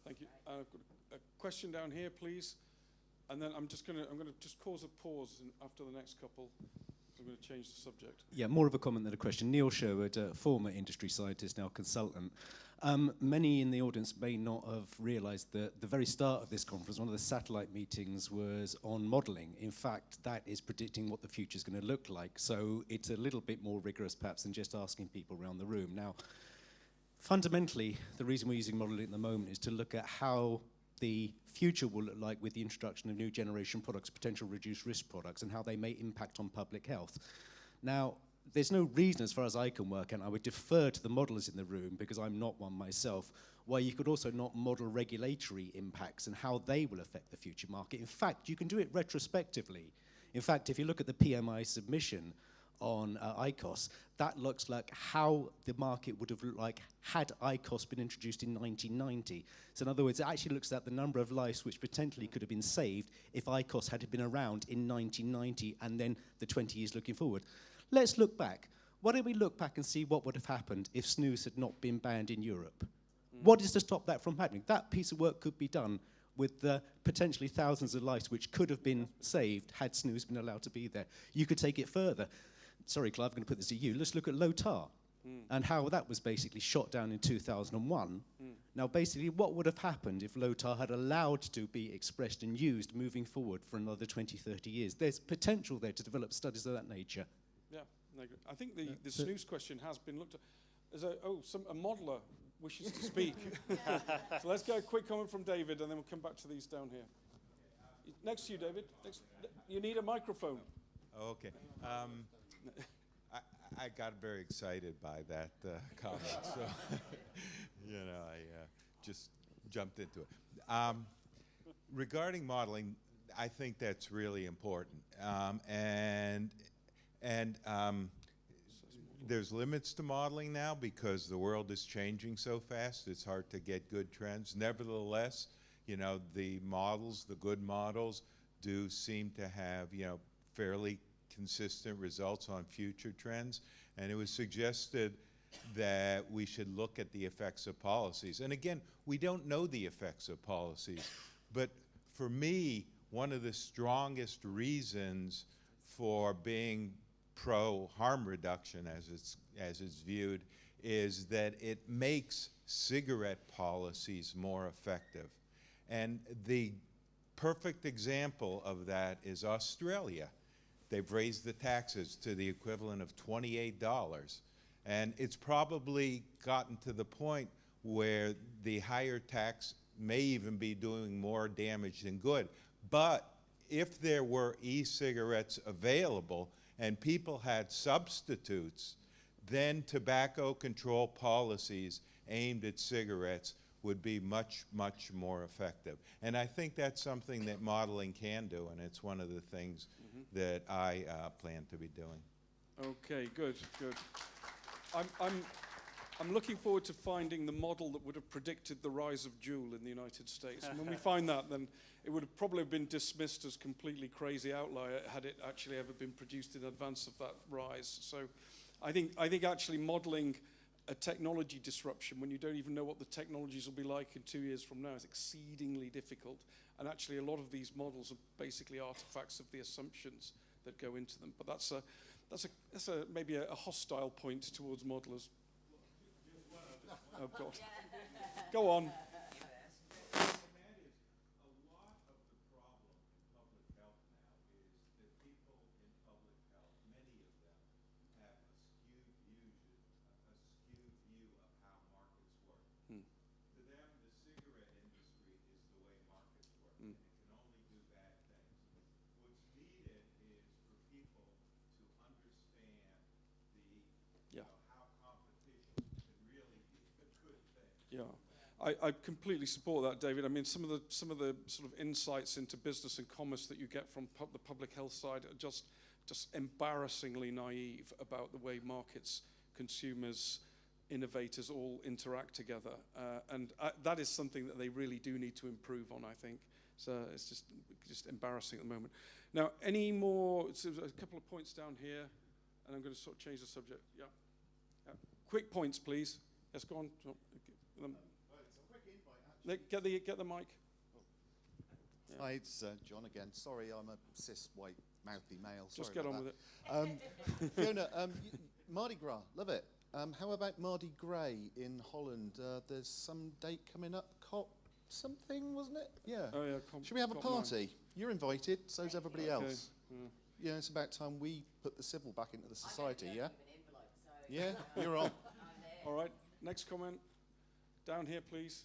Thank you. I've got a question down here, please, and then I'm going to just cause a pause after the next couple. I'm going to change the subject. Yeah, more of a comment than a question. Neil Sherwood, former industry scientist, now consultant. Many in the audience may not have realised that the very start of this conference, one of the satellite meetings was on modelling. In fact, that is predicting what the future is going to look like. So it's a little bit more rigorous perhaps than just asking people around the room. Now, fundamentally, the reason we're using modelling at the moment is to look at how the future will look like with the introduction of new generation products, potential reduced risk products, and how they may impact on public health. Now, there's no reason, as far as I can work, and I would defer to the modelers in the room, because I'm not one myself, why you could also not model regulatory impacts and how they will affect the future market. In fact, you can do it retrospectively. In fact, if you look at the PMI submission on IQOS, that looks like how the market would have looked like had IQOS been introduced in 1990. So in other words, it actually looks at the number of lives which potentially could have been saved if IQOS had been around in 1990 and then the 20 years looking forward. Let's look back. Why don't we look back and see what would have happened if snus had not been banned in Europe? What is to stop that from happening? That piece of work could be done with potentially thousands of lives which could have been saved had snus been allowed to be there. You could take it further. Sorry, Clive, I'm going to put this to you. Let's look at low tar and how that was basically shot down in 2001. Now, basically, what would have happened if low tar had allowed to be expressed and used moving forward for another 20, 30 years? There's potential there to develop studies of that nature. Yeah, I think the snooze question has been looked at. There's a modeler wishes to speak. So let's go a quick comment from David, and then we'll come back to these down here. Next to you, David. You need a microphone. Okay. I got very excited by that comment, so I just jumped into it. Regarding modeling, I think that's really important, and there's limits to modeling now because the world is changing so fast. It's hard to get good trends. Nevertheless, the models, the good models, do seem to have fairly consistent results on future trends, and it was suggested that we should look at the effects of policies. And again, we don't know the effects of policies, but for me, one of the strongest reasons for being pro-harm reduction, as it's viewed, is that it makes cigarette policies more effective. And the perfect example of that is Australia. They've raised the taxes to the equivalent of $28. And it's probably gotten to the point where the higher tax may even be doing more damage than good. But if there were e-cigarettes available and people had substitutes, then tobacco control policies aimed at cigarettes would be much, much more effective. And I think that's something that modeling can do, and it's one of the things that I plan to be doing. Okay, good. I'm looking forward to finding the model that would have predicted the rise of Juul in the United States. And when we find that, then it would have probably been dismissed as completely crazy outlier had it actually ever been produced in advance of that rise. So I think actually modeling a technology disruption when you don't even know what the technologies will be like in 2 years from now is exceedingly difficult. And actually a lot of these models are basically artifacts of the assumptions that go into them. But that's maybe a hostile point towards modelers. Oh God. Go on. Yeah, I completely support that, David. I mean, some of the sort of insights into business and commerce that you get from the public health side are just embarrassingly naive about the way markets, consumers, innovators all interact together, and that is something that they really do need to improve on, I think. So it's just embarrassing at the moment. Now, any more? So a couple of points down here, and I'm going to sort of change the subject. Yeah. Quick points, please. Yes, go on. Get the mic. Yeah. Hi, it's John again. Sorry, I'm a cis white mouthy male. Just get on with it. Fiona, Mardi Gras, love it. How about Mardi Gras in Holland? There's some date coming up. COP something, wasn't it? Yeah. Oh yeah. Should we have a party? 9. You're invited. So's everybody okay. else. Yeah, it's about time we put the civil back into the society. Yeah. Yeah, you're on. All right. Next comment. Down here, please.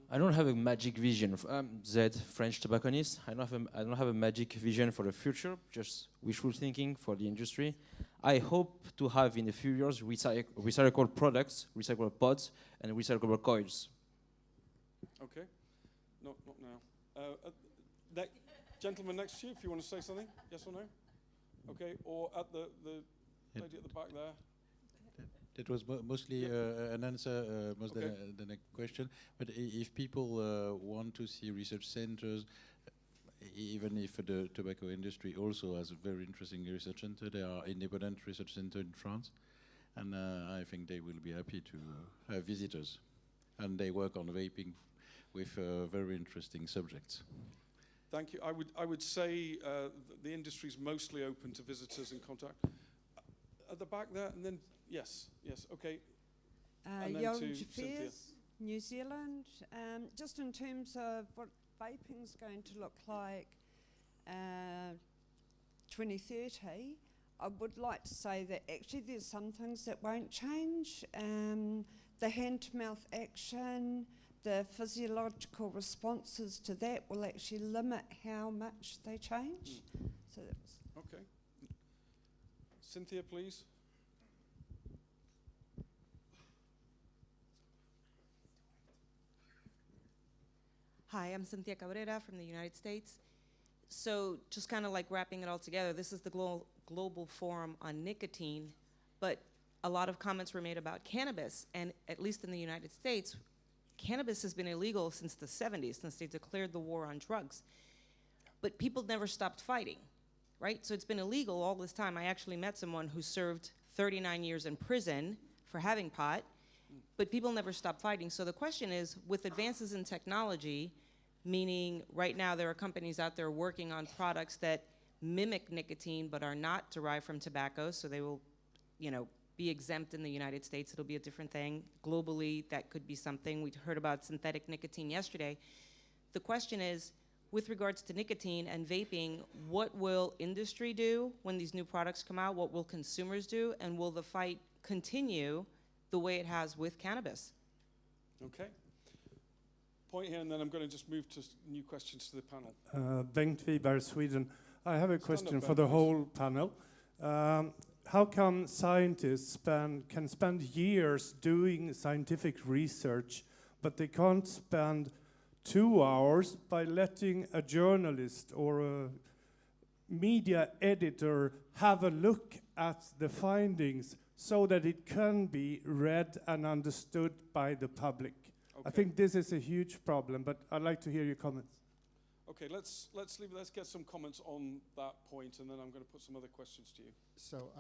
I don't have a magic vision. I'm Zed, French tobacconist. I don't have a magic vision for the future, just wishful thinking for the industry. I hope to have in a few years recycled products, recyclable pods, and recyclable coils. Okay. Not now. Gentleman next to you, if you want to say something, yes or no? Okay, or at the lady at the back there. That was mostly an answer more than a question. But if people want to see research centers, even if the tobacco industry also has a very interesting research center, there are independent research centers in France, and I think they will be happy to have visitors. And they work on vaping with very interesting subjects. Thank you. I would say the industry is mostly open to visitors and contact. At the back there, and then yes, okay. Young Affairs, New Zealand. Just in terms of what vaping's going to look like 2030, I would like to say that actually there's some things that won't change. The hand-to-mouth action, the physiological responses to that will actually limit how much they change. So that was Okay. Cynthia, please. Hi, I'm Cynthia Cabrera from the United States. So just kind of like wrapping it all together, this is the Global Forum on Nicotine, but a lot of comments were made about cannabis, and at least in the United States, cannabis has been illegal since the 70s, since they declared the war on drugs. But people never stopped fighting, right? So it's been illegal all this time. I actually met someone who served 39 years in prison for having pot, but people never stopped fighting. So the question is, with advances in technology, meaning right now there are companies out there working on products that mimic nicotine but are not derived from tobacco, so they will, be exempt in the United States. It'll be a different thing. Globally, that could be something. We heard about synthetic nicotine yesterday. The question is, with regards to nicotine and vaping, what will industry do when these new products come out? What will consumers do? And will the fight continue the way it has with cannabis? Okay. Point here, and then I'm going to just move to new questions to the panel. Bengt Wiberg, Sweden. I have a question for Ben, the please. whole panel. How come scientists can spend years doing scientific research, but they can't spend 2 hours by letting a journalist or a media editor have a look at the findings so that it can be read and understood by the public? I think this is a huge problem, but I'd like to hear your comments. Okay, let's get some comments on that point, and then I'm going to put some other questions to you. So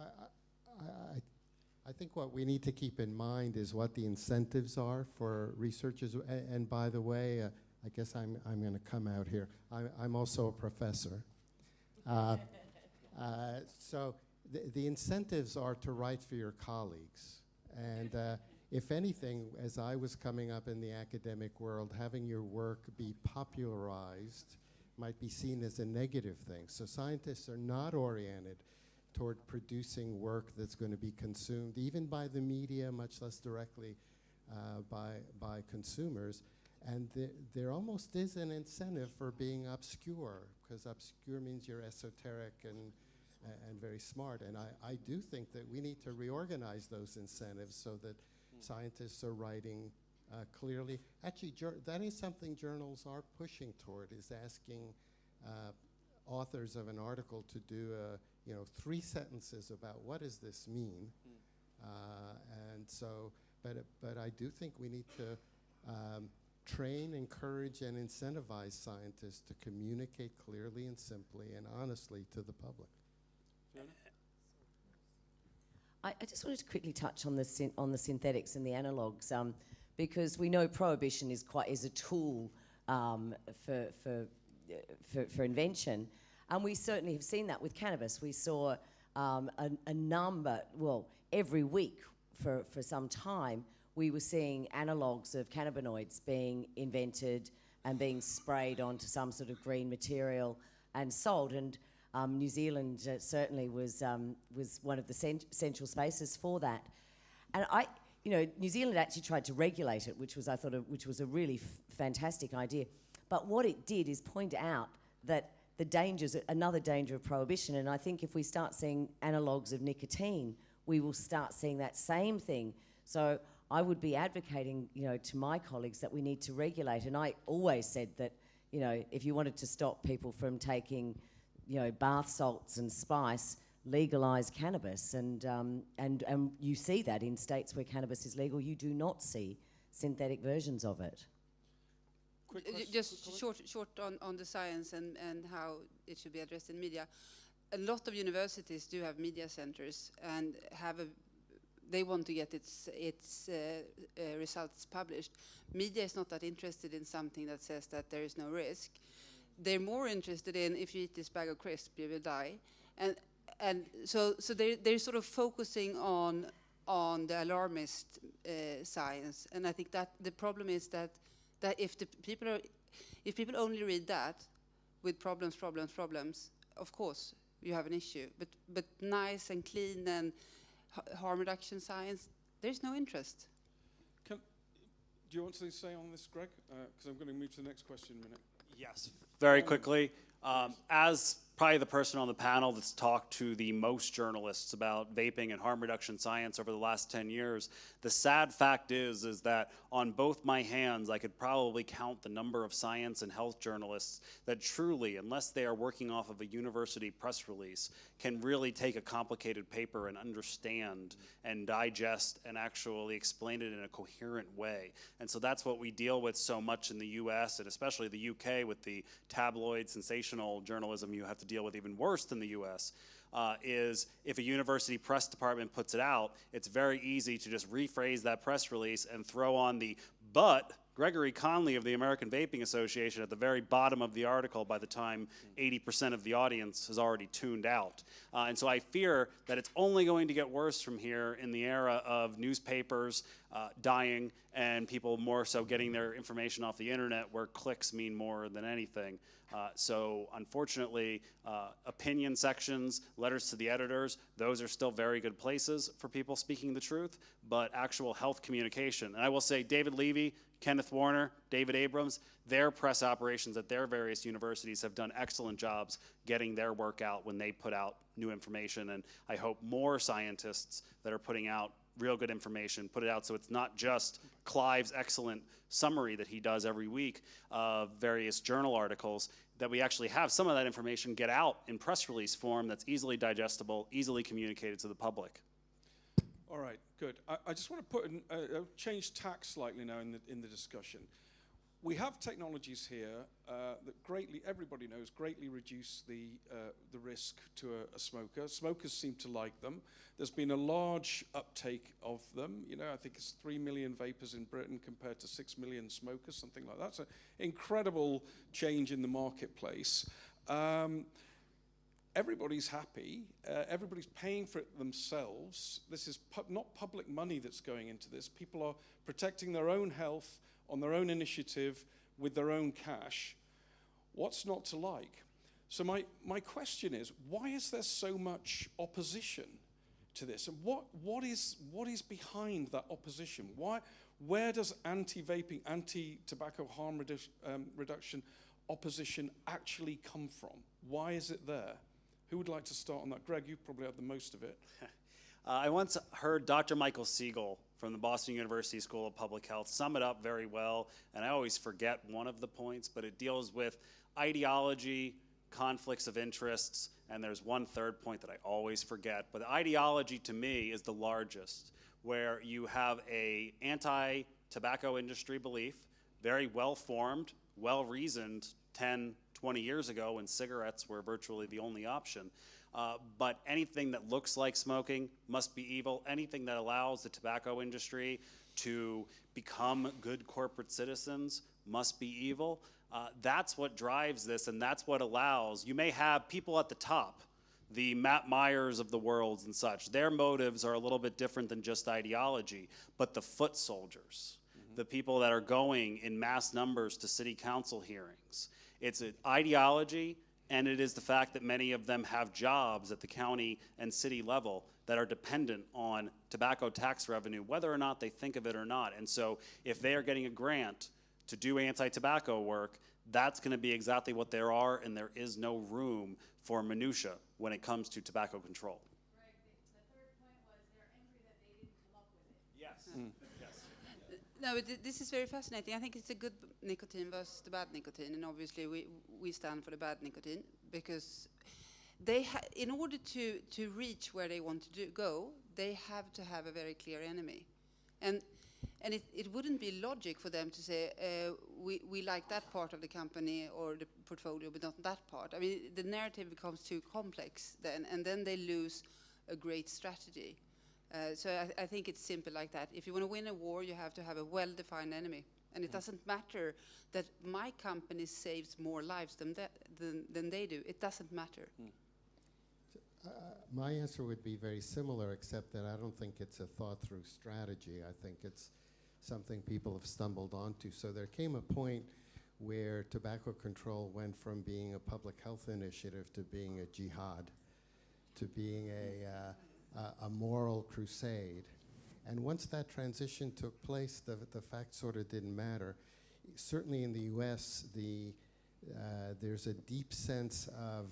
I think what we need to keep in mind is what the incentives are for researchers. And by the way, I guess I'm going to come out here. I'm also a professor. So the incentives are to write for your colleagues. And if anything, as I was coming up in the academic world, having your work be popularized might be seen as a negative thing. So scientists are not oriented toward producing work that's going to be consumed, even by the media, much less directly by consumers. And there almost is an incentive for being obscure, because obscure means you're esoteric and very smart. And I do think that we need to reorganize those incentives so that scientists are writing clearly. Actually, that is something journals are pushing toward, is asking authors of an article to do 3 sentences about what does this mean. And so, but I do think we need to train, encourage, and incentivize scientists to communicate clearly and simply and honestly to the public. Fiona? I just wanted to quickly touch on the synthetics and the analogues, because we know prohibition is a tool for invention, and we certainly have seen that with cannabis. We saw a number, every week for some time, we were seeing analogues of cannabinoids being invented and being sprayed onto some sort of green material and sold. And New Zealand certainly was one of the central spaces for that. And New Zealand actually tried to regulate it, which was a really fantastic idea. But what it did is point out that the dangers, another danger of prohibition. And I think if we start seeing analogues of nicotine, we will start seeing that same thing. So I would be advocating, to my colleagues that we need to regulate. And I always said that, if you wanted to stop people from taking bath salts and spice, legalize cannabis, and you see that in states where cannabis is legal, you do not see synthetic versions of it. Just short on the science and how it should be addressed in media. A lot of universities do have media centers and they want to get its results published. Media is not that interested in something that says that there is no risk. They're more interested in, if you eat this bag of crisp, you will die. And so they're sort of focusing on the alarmist science. And I think that the problem is that if people only read that with problems, of course you have an issue. But nice and clean and harm reduction science, there's no interest. Do you want to say on this, Greg? Because I'm going to move to the next question in a minute. Yes, very quickly. As probably the person on the panel that's talked to the most journalists about vaping and harm reduction science over the last 10 years, the sad fact is that on both my hands, I could probably count the number of science and health journalists that truly, unless they are working off of a university press release, can really take a complicated paper and understand and digest and actually explain it in a coherent way. And so that's what we deal with so much in the US and especially the UK with the tabloid sensational journalism you have to deal with even worse than the US. Is if a university press department puts it out, it's very easy to just rephrase that press release and throw on the "but Gregory Conley of the American Vaping Association" at the very bottom of the article by the time 80% of the audience has already tuned out. And so I fear that it's only going to get worse from here in the era of newspapers dying and people more so getting their information off the internet where clicks mean more than anything. So unfortunately, opinion sections, letters to the editors, those are still very good places for people speaking the truth, but actual health communication. And I will say David Levy, Kenneth Warner, David Abrams, their press operations at their various universities have done excellent jobs getting their work out when they put out new information. And I hope more scientists that are putting out real good information put it out so it's not just Clive's excellent summary that he does every week of various journal articles, that we actually have some of that information get out in press release form that's easily digestible, easily communicated to the public. All right, good. I just want to put change tack slightly now in the discussion. We have technologies here that greatly, everybody knows, greatly reduce the risk to a smoker. Smokers seem to like them. There's been a large uptake of them. You know, I think it's 3 million vapors in Britain compared to 6 million smokers, something like that. So incredible change in the marketplace. Everybody's happy. Everybody's paying for it themselves. This is not public money that's going into this. People are protecting their own health on their own initiative with their own cash. What's not to like? So my question is, why is there so much opposition to this? And what is behind that opposition? Where does anti-vaping, anti-tobacco harm reduction opposition actually come from? Why is it there? Who would like to start on that? Greg, you probably have the most of it. I once heard Dr. Michael Siegel from the Boston University School of Public Health sum it up very well, and I always forget one of the points, but it deals with ideology, conflicts of interests, and there's one third point that I always forget, but ideology to me is the largest, where you have a anti-tobacco industry belief, very well-formed, well-reasoned 10, 20 years ago when cigarettes were virtually the only option. But anything that looks like smoking must be evil. Anything that allows the tobacco industry to become good corporate citizens must be evil. That's what drives this, and that's what allows. You may have people at the top, the Matt Myers of the world and such. Their motives are a little bit different than just ideology, but the foot soldiers, the people that are going in mass numbers to city council hearings, it's an ideology, and it is the fact that many of them have jobs at the county and city level that are dependent on tobacco tax revenue, whether or not they think of it or not. And so if they are getting a grant to do anti-tobacco work, that's going to be exactly what there are, and there is no room for minutia when it comes to tobacco control. Greg, the third point was they're angry that they didn't come up with it. Yes. Yes. No, but this is very fascinating. I think it's a good nicotine versus the bad nicotine, and obviously we stand for the bad nicotine because they in order to reach where they want to go, they have to have a very clear enemy, and it wouldn't be logic for them to say we like that part of the company or the portfolio, but not that part. I mean, the narrative becomes too complex then, and then they lose a great strategy. So I think it's simple like that. If you want to win a war, you have to have a well-defined enemy. And it doesn't matter that my company saves more lives than they do. It doesn't matter. My answer would be very similar, except that I don't think it's a thought-through strategy. I think it's something people have stumbled onto. So there came a point where tobacco control went from being a public health initiative to being a jihad, to being a moral crusade. And once that transition took place, the facts sort of didn't matter. Certainly in the US, there's a deep sense of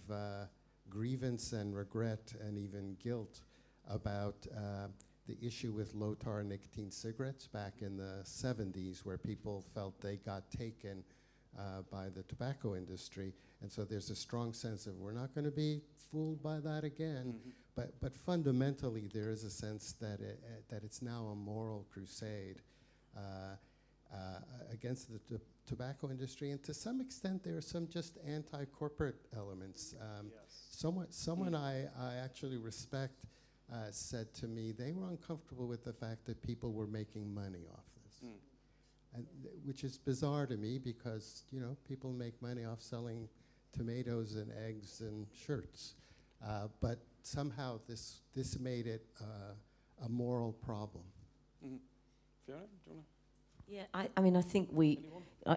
grievance and regret and even guilt about the issue with low-tar nicotine cigarettes back in the 70s, where people felt they got taken by the tobacco industry. And so there's a strong sense of we're not going to be fooled by that again. But fundamentally, there is a sense that it's now a moral crusade against the tobacco industry, and to some extent, there are some just anti-corporate elements. Someone I actually respect said to me they were uncomfortable with the fact that people were making money off this, and which is bizarre to me because people make money off selling tomatoes and eggs and shirts, but somehow this made it a moral problem. Fiona, do you want to? Yeah, I mean, I think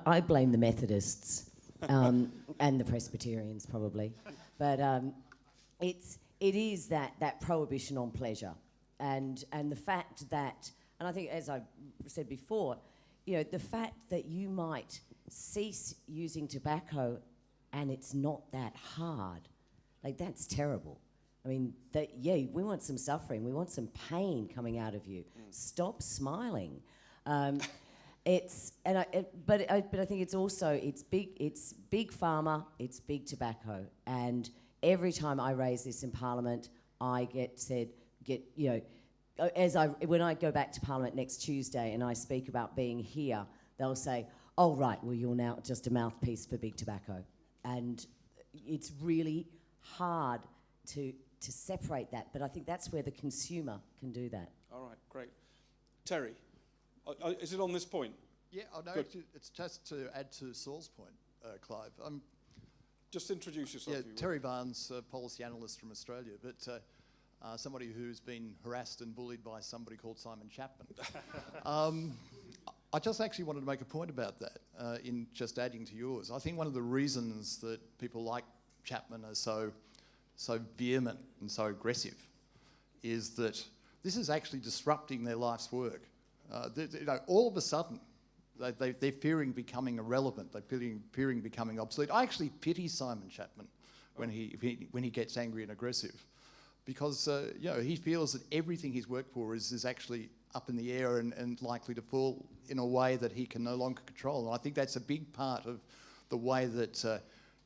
I blame the Methodists and the Presbyterians probably, but it is that prohibition on pleasure, and the fact that, and I think as I said before, the fact that you might cease using tobacco and it's not that hard, like that's terrible. I mean, we want some suffering, we want some pain coming out of you. Stop smiling. But I think it's also it's big pharma, it's big tobacco, and every time I raise this in Parliament, I when I go back to Parliament next Tuesday and I speak about being here, they'll say, "Oh right, well you're now just a mouthpiece for big tobacco," and it's really hard to separate that. But I think that's where the consumer can do that. All right, great. Terry. Is it on this point? Yeah, actually, it's just to add to Saul's point, Clive. Just introduce yourself. Yeah, Terry Barnes, policy analyst from Australia, but somebody who's been harassed and bullied by somebody called Simon Chapman. I just actually wanted to make a point about that in just adding to yours. I think one of the reasons that people like Chapman are so vehement and so aggressive is that this is actually disrupting their life's work. All of a sudden, they're fearing becoming irrelevant. They're fearing becoming obsolete. I actually pity Simon Chapman when he gets angry and aggressive, because he feels that everything he's worked for is actually up in the air and likely to fall in a way that he can no longer control. And I think that's a big part of the way that,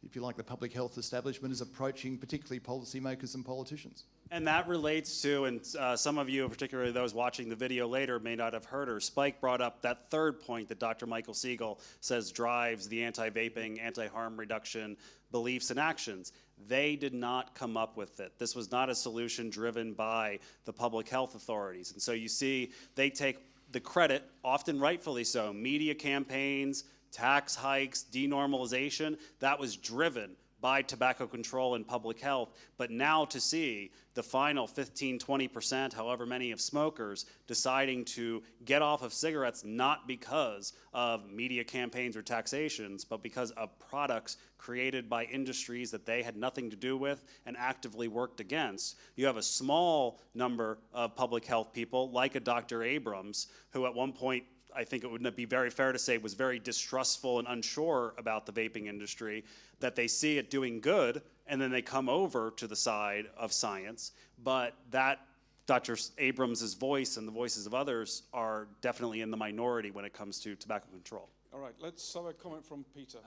if you like, the public health establishment is approaching particularly policymakers and politicians. And that relates to, and some of you, particularly those watching the video later, may not have heard her. Spike brought up that third point that Dr. Michael Siegel says drives the anti-vaping, anti-harm reduction beliefs and actions. They did not come up with it. This was not a solution driven by the public health authorities. And so you see, they take the credit, often rightfully so, media campaigns, tax hikes, denormalization, that was driven by tobacco control and public health, but now to see the final 15, 20%, however many of smokers deciding to get off of cigarettes not because of media campaigns or taxations, but because of products created by industries that they had nothing to do with and actively worked against. You have a small number of public health people, like a Dr. Abrams, who at one point, I think it would be very fair to say, was very distrustful and unsure about the vaping industry, that they see it doing good, and then they come over to the side of science. But that Dr. Abrams' voice and the voices of others are definitely in the minority when it comes to tobacco control. All right, let's have a comment from Peter.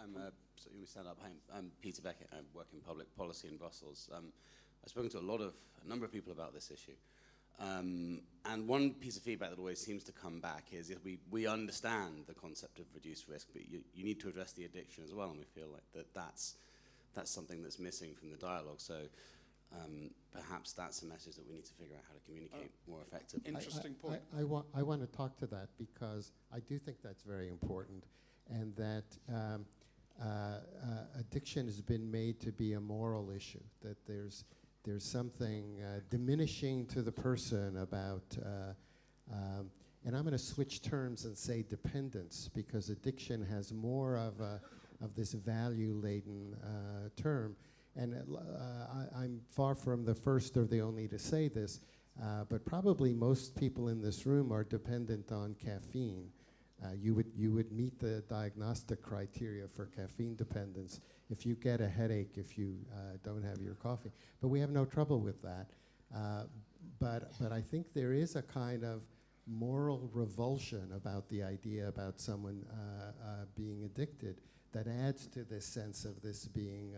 So you stand up. I'm Peter Beckett. I work in public policy in Brussels. I've spoken to a number of people about this issue. And one piece of feedback that always seems to come back is if we understand the concept of reduced risk, but you need to address the addiction as well, and we feel like that's something that's missing from the dialogue. So perhaps that's a message that we need to figure out how to communicate more effectively. Interesting point. I want to talk to that because I do think that's very important, and that addiction has been made to be a moral issue, that there's something diminishing to the person about, and I'm going to switch terms and say dependence, because addiction has more of this value-laden term. And I'm far from the first or the only to say this. But probably most people in this room are dependent on caffeine. You would meet the diagnostic criteria for caffeine dependence if you get a headache if you don't have your coffee. But we have no trouble with that. But I think there is a kind of moral revulsion about the idea about someone being addicted that adds to this sense of this being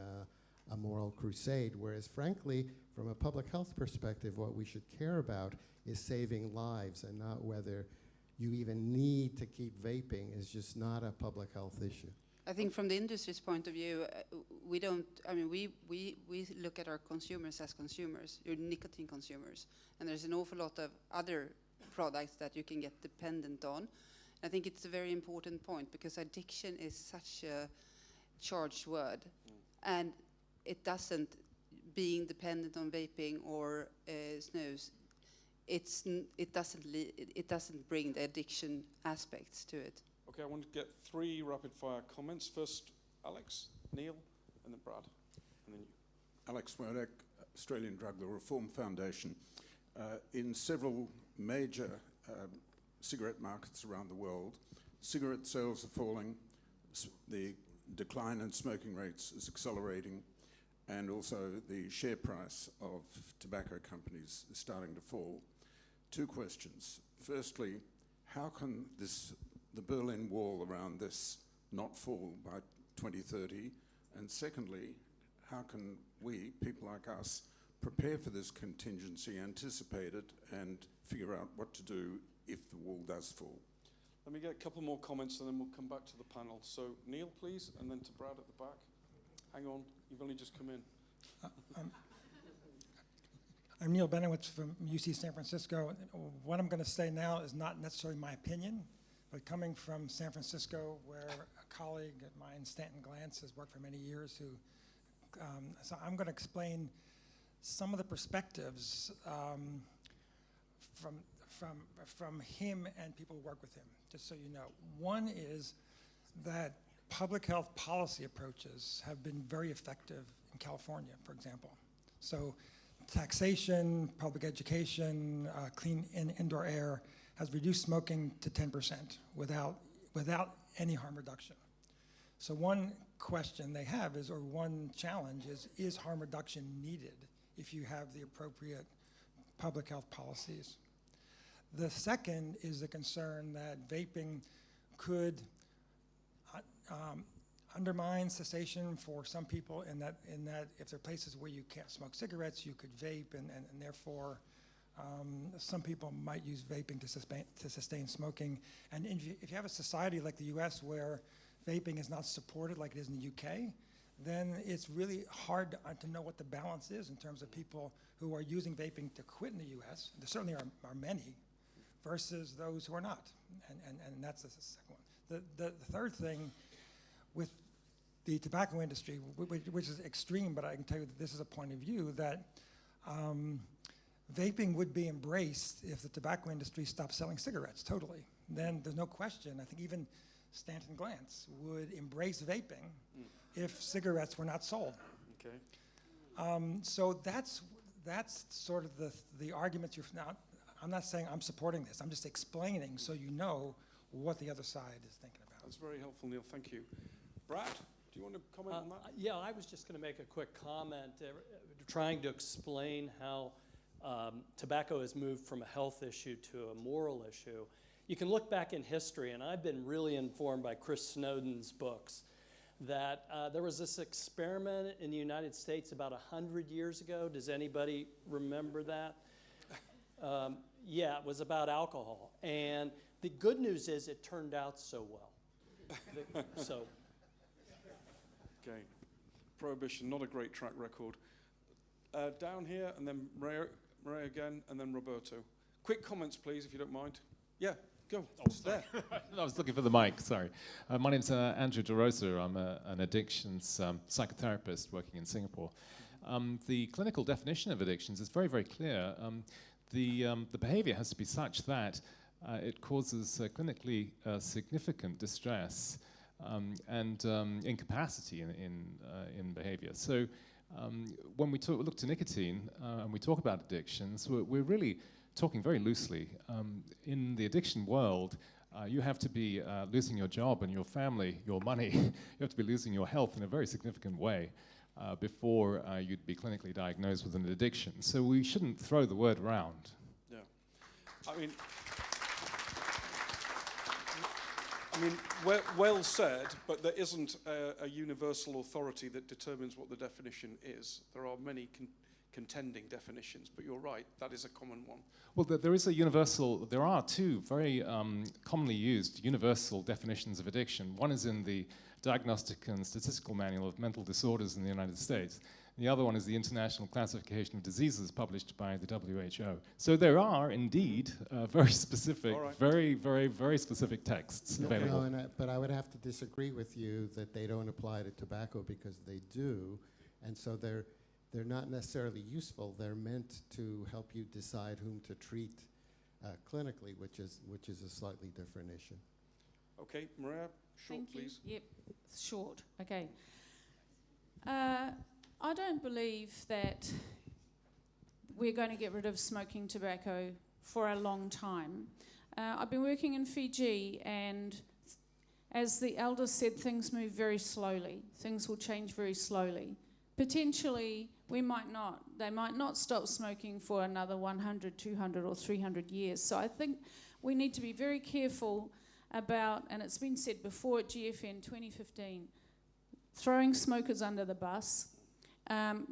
a moral crusade, whereas frankly, from a public health perspective, what we should care about is saving lives and not whether you even need to keep vaping is just not a public health issue. I think from the industry's point of view, we look at our consumers as consumers, you're nicotine consumers, and there's an awful lot of other products that you can get dependent on. I think it's a very important point because addiction is such a charged word, and it doesn't, being dependent on vaping or snus, it doesn't bring the addiction aspects to it. Okay, I want to get 3 rapid-fire comments. First, Alex, Neil, and then Brad, and then you. Alex Murdoch, Australian Drug Law Reform Foundation. In several major cigarette markets around the world, cigarette sales are falling, the decline in smoking rates is accelerating, and also the share price of tobacco companies is starting to fall. 2 questions. Firstly, how can the Berlin Wall around this not fall by 2030? And secondly, how can we, people like us, prepare for this contingency, anticipate it, and figure out what to do if the wall does fall? Let me get a couple more comments and then we'll come back to the panel. So Neil, please, and then to Brad at the back. Hang on, you've only just come in. I'm Neil Benowitz from UC San Francisco. What I'm going to say now is not necessarily my opinion, but coming from San Francisco, where a colleague of mine, Stanton Glantz, has worked for many years, so I'm going to explain some of the perspectives from him and people who work with him, just so you know. One is that public health policy approaches have been very effective in California, for example. So taxation, public education, clean indoor air has reduced smoking to 10% without any harm reduction. So one question they have is, or one challenge is harm reduction needed if you have the appropriate public health policies? The second is the concern that vaping could undermine cessation for some people in that if there are places where you can't smoke cigarettes, you could vape, and therefore some people might use vaping to sustain smoking. And if you have a society like the US where vaping is not supported like it is in the UK, then it's really hard to know what the balance is in terms of people who are using vaping to quit in the US. There certainly are many, versus those who are not. And that's the second one. The third thing with the tobacco industry, which is extreme, but I can tell you that this is a point of view, that vaping would be embraced if the tobacco industry stopped selling cigarettes totally. Then there's no question, I think even Stanton Glantz would embrace vaping if cigarettes were not sold. Okay. So that's sort of the arguments you're now. I'm not saying I'm supporting this. I'm just explaining so you know what the other side is thinking about. That's very helpful, Neil. Thank you. Brad, do you want to comment on that? Yeah, I was just going to make a quick comment, trying to explain how tobacco has moved from a health issue to a moral issue. You can look back in history, and I've been really informed by Chris Snowden's books, that there was this experiment in the United States about 100 years ago. Does anybody remember that? Yeah, it was about alcohol. And the good news is it turned out so well. Okay. Prohibition, not a great track record. Down here, and then Ray again, and then Roberto. Quick comments, please, if you don't mind. Yeah, go. There. I was looking for the mic, sorry. My name's Andrew DeRosa. I'm an addictions psychotherapist working in Singapore. The clinical definition of addictions is very, very clear. The behavior has to be such that it causes clinically significant distress and incapacity in behavior. So When we look to nicotine and we talk about addictions, we're really talking very loosely. In the addiction world, you have to be losing your job and your family, your money. You have to be losing your health in a very significant way before you'd be clinically diagnosed with an addiction. So we shouldn't throw the word around. Yeah. I mean, well said, but there isn't a universal authority that determines what the definition is. There are many contending definitions, but you're right, that is a common one. Well, there are two very commonly used universal definitions of addiction. One is in the Diagnostic and Statistical Manual of Mental Disorders in the United States. The other one is the International Classification of Diseases published by the WHO. So there are indeed very specific, very specific texts available. No, but I would have to disagree with you that they don't apply to tobacco, because they do, and so they're not necessarily useful. They're meant to help you decide whom to treat clinically, which is a slightly different issue. Okay, Maria, short, Thank please. You. Yep, short. Okay. I don't believe that we're going to get rid of smoking tobacco for a long time. I've been working in Fiji, and as the elders said, things move very slowly. Things will change very slowly. Potentially, they might not stop smoking for another 100, 200 or 300 years. So I think we need to be very careful about, and it's been said before at GFN 2015, throwing smokers under the bus,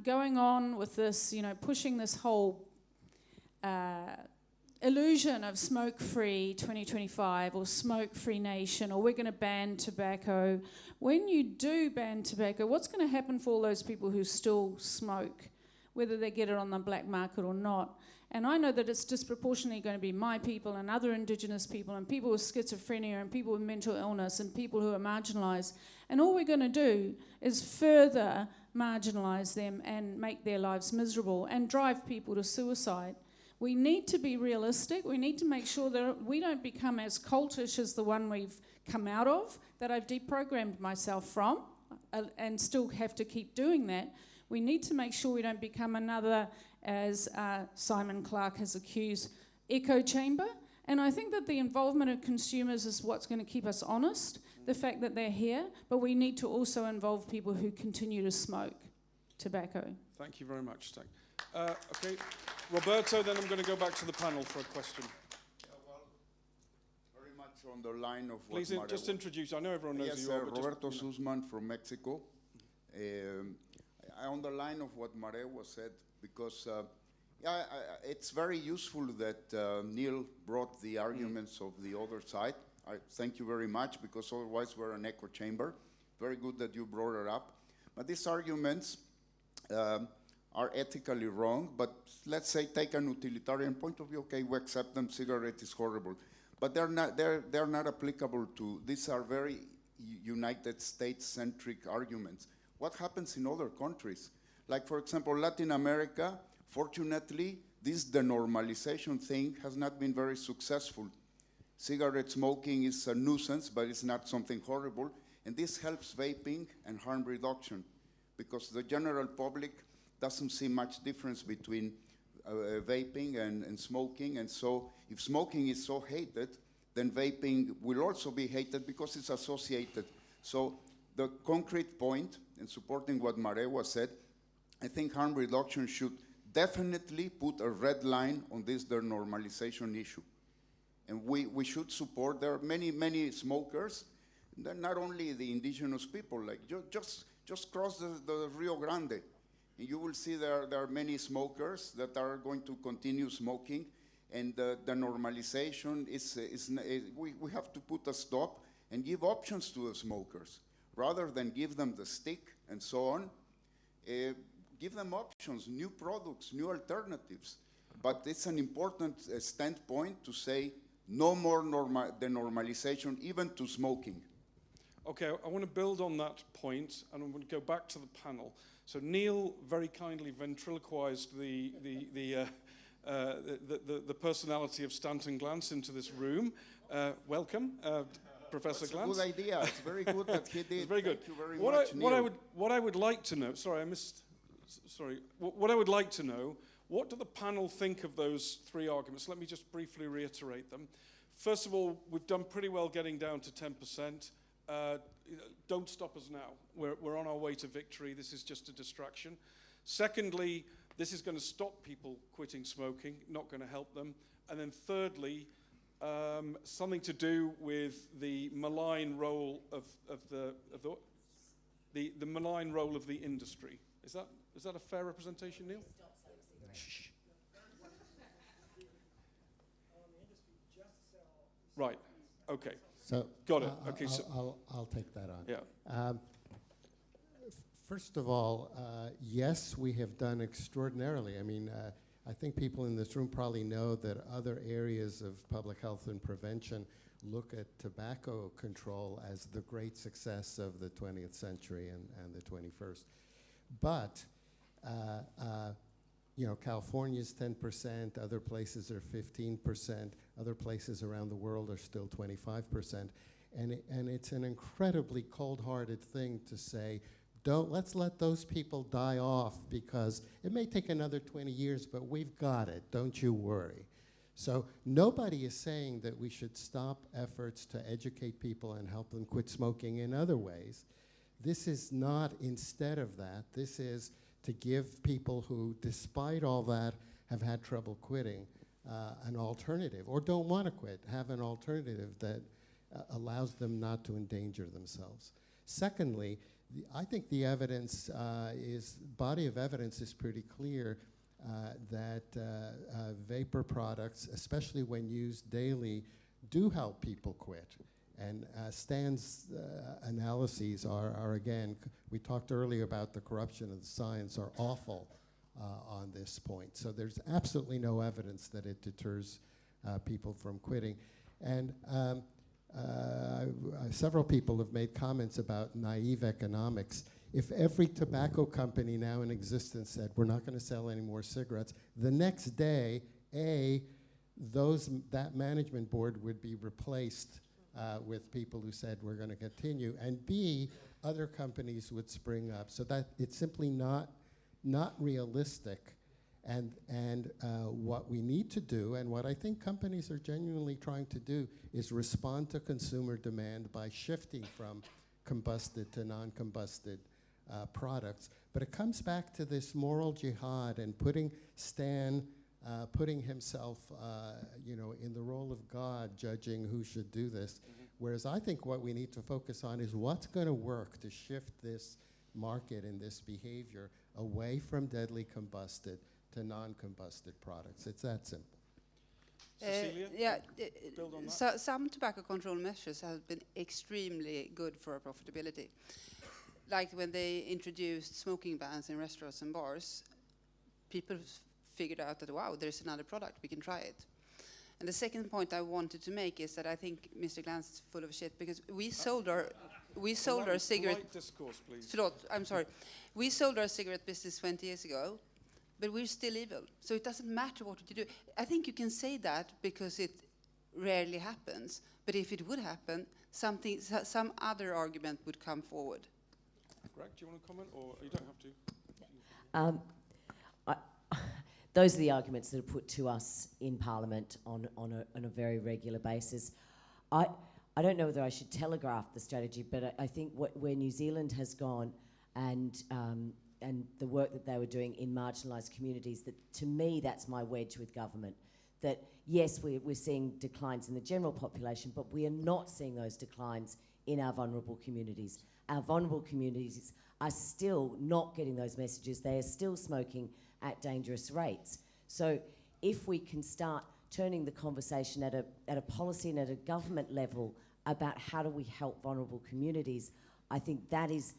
going on with this, pushing this whole illusion of smoke-free 2025 or smoke-free nation, or we're going to ban tobacco. When you do ban tobacco, what's going to happen for all those people who still smoke, whether they get it on the black market or not? And I know that it's disproportionately going to be my people and other Indigenous people and people with schizophrenia and people with mental illness and people who are marginalised. And all we're going to do is further marginalise them and make their lives miserable and drive people to suicide. We need to be realistic. We need to make sure that we don't become as cultish as the one we've come out of, that I've deprogrammed myself from, and still have to keep doing that. We need to make sure we don't become another, as Simon Clark has accused, echo chamber. And I think that the involvement of consumers is what's going to keep us honest, the fact that they're here, but we need to also involve people who continue to smoke tobacco. Thank you very much, Stang. Okay, Roberto, then I'm going to go back to the panel for a question. Very much on the line of what Please just introduce. I know everyone knows who you are. But Roberto Sussman from Mexico. On the line of what Mareo said, because it's very useful that Neil brought the arguments of the other side. I thank you very much, because otherwise we're an echo chamber. Very good that you brought it up. But these arguments are ethically wrong, but let's say take an utilitarian point of view, okay, we accept them, cigarette is horrible. But they're not applicable to, these are very United States-centric arguments. What happens in other countries? Like, for example, Latin America, fortunately, this denormalization thing has not been very successful. Cigarette smoking is a nuisance, but it's not something horrible. And this helps vaping and harm reduction, because the general public doesn't see much difference between vaping and smoking. And so if smoking is so hated, then vaping will also be hated because it's associated. So the concrete point, in supporting what Mareo said, I think harm reduction should definitely put a red line on this denormalization issue. And we should support, there are many smokers, not only the indigenous people, like just cross the Rio Grande, and you will see there are many smokers that are going to continue smoking, and the normalization we have to put a stop and give options to the smokers. Rather than give them the stick and so on, give them options, new products, new alternatives. But it's an important standpoint to say no more denormalization, even to smoking. Okay, I want to build on that point, and I'm going to go back to the panel. So Neil very kindly ventriloquized the personality of Stanton Glantz into this room. Welcome, Professor Glantz. It's a good idea. It's very good that he did. It's very good. Thank you very much, Neil. What I would like to know. Sorry, I missed. sorry, what I would like to know, what do the panel think of those three arguments? Let me just briefly reiterate them. First of all, we've done pretty well getting down to 10%. Don't stop us now. We're on our way to victory. This is just a distraction. Secondly, this is going to stop people quitting smoking, not going to help them. And then thirdly, something to do with the malign role of the malign role of the industry. Is that a fair representation, Neil? Shh. Right. Okay. So got it. Okay. I'll take that on. Yeah. First of all, yes, we have done extraordinarily. I mean, I think people in this room probably know that other areas of public health and prevention look at tobacco control as the great success of the 20th century and the 21st. But, you know, California's 10%, other places are 15%, other places around the world are still 25%. And it's an incredibly cold-hearted thing to say, let's let those people die off because it may take another 20 years, but we've got it, don't you worry. So nobody is saying that we should stop efforts to educate people and help them quit smoking in other ways. This is not instead of that. This is to give people who, despite all that, have had trouble quitting an alternative or don't want to quit, have an alternative that allows them not to endanger themselves. Secondly, I think the evidence body of evidence is pretty clear that vapor products, especially when used daily, do help people quit. And Stan's analyses are again, we talked earlier about the corruption of the science, are awful on this point. So there's absolutely no evidence that it deters people from quitting. And several people have made comments about naive economics. If every tobacco company now in existence said, we're not going to sell any more cigarettes, the next day, that management board would be replaced with people who said, we're going to continue, and B, other companies would spring up. So that it's simply not realistic. And what we need to do, and what I think companies are genuinely trying to do, is respond to consumer demand by shifting from combusted to non-combusted products. But it comes back to this moral jihad and putting himself, in the role of God, judging who should do this. Whereas I think what we need to focus on is what's going to work to shift this market and this behavior away from deadly combusted to non-combusted products. It's that simple. Cecilia? Yeah, build on that. so some tobacco control measures have been extremely good for profitability. Like when they introduced smoking bans in restaurants and bars, people figured out that, wow, there's another product, we can try it. And the second point I wanted to make is that I think Mr. Glantz is full of shit because we sold our cigarette. Polite discourse, please. Förlåt, I'm sorry. We sold our cigarette business 20 years ago, but we're still evil. So it doesn't matter what you do. I think you can say that because it rarely happens. But if it would happen, some other argument would come forward. Greg, do you want to comment, or you don't have to? Those are the arguments that are put to us in Parliament on a very regular basis. I don't know whether I should telegraph the strategy, but I think where New Zealand has gone and the work that they were doing in marginalised communities, that to me that's my wedge with government. That yes, we're seeing declines in the general population, but we are not seeing those declines in our vulnerable communities. Our vulnerable communities are still not getting those messages. They are still smoking at dangerous rates. So if we can start turning the conversation at a policy and at a government level about how do we help vulnerable communities, I think that is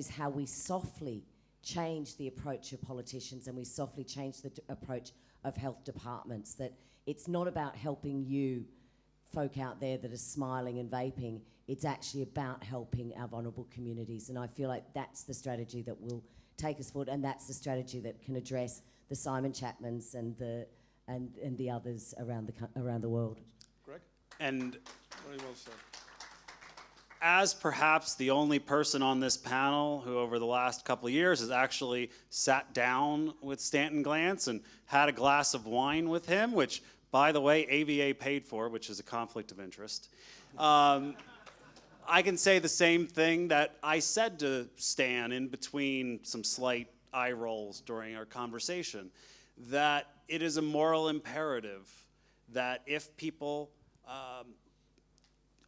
how we softly change the approach of politicians and we softly change the approach of health departments. That it's not about helping you folk out there that are smiling and vaping, it's actually about helping our vulnerable communities. And I feel like that's the strategy that will take us forward, and that's the strategy that can address the Simon Chapmans and the others around the world. Greg? And very well said. as perhaps the only person on this panel who over the last couple of years has actually sat down with Stanton Glantz and had a glass of wine with him, which, by the way, AVA paid for, which is a conflict of interest. I can say the same thing that I said to Stan in between some slight eye rolls during our conversation, that it is a moral imperative that if people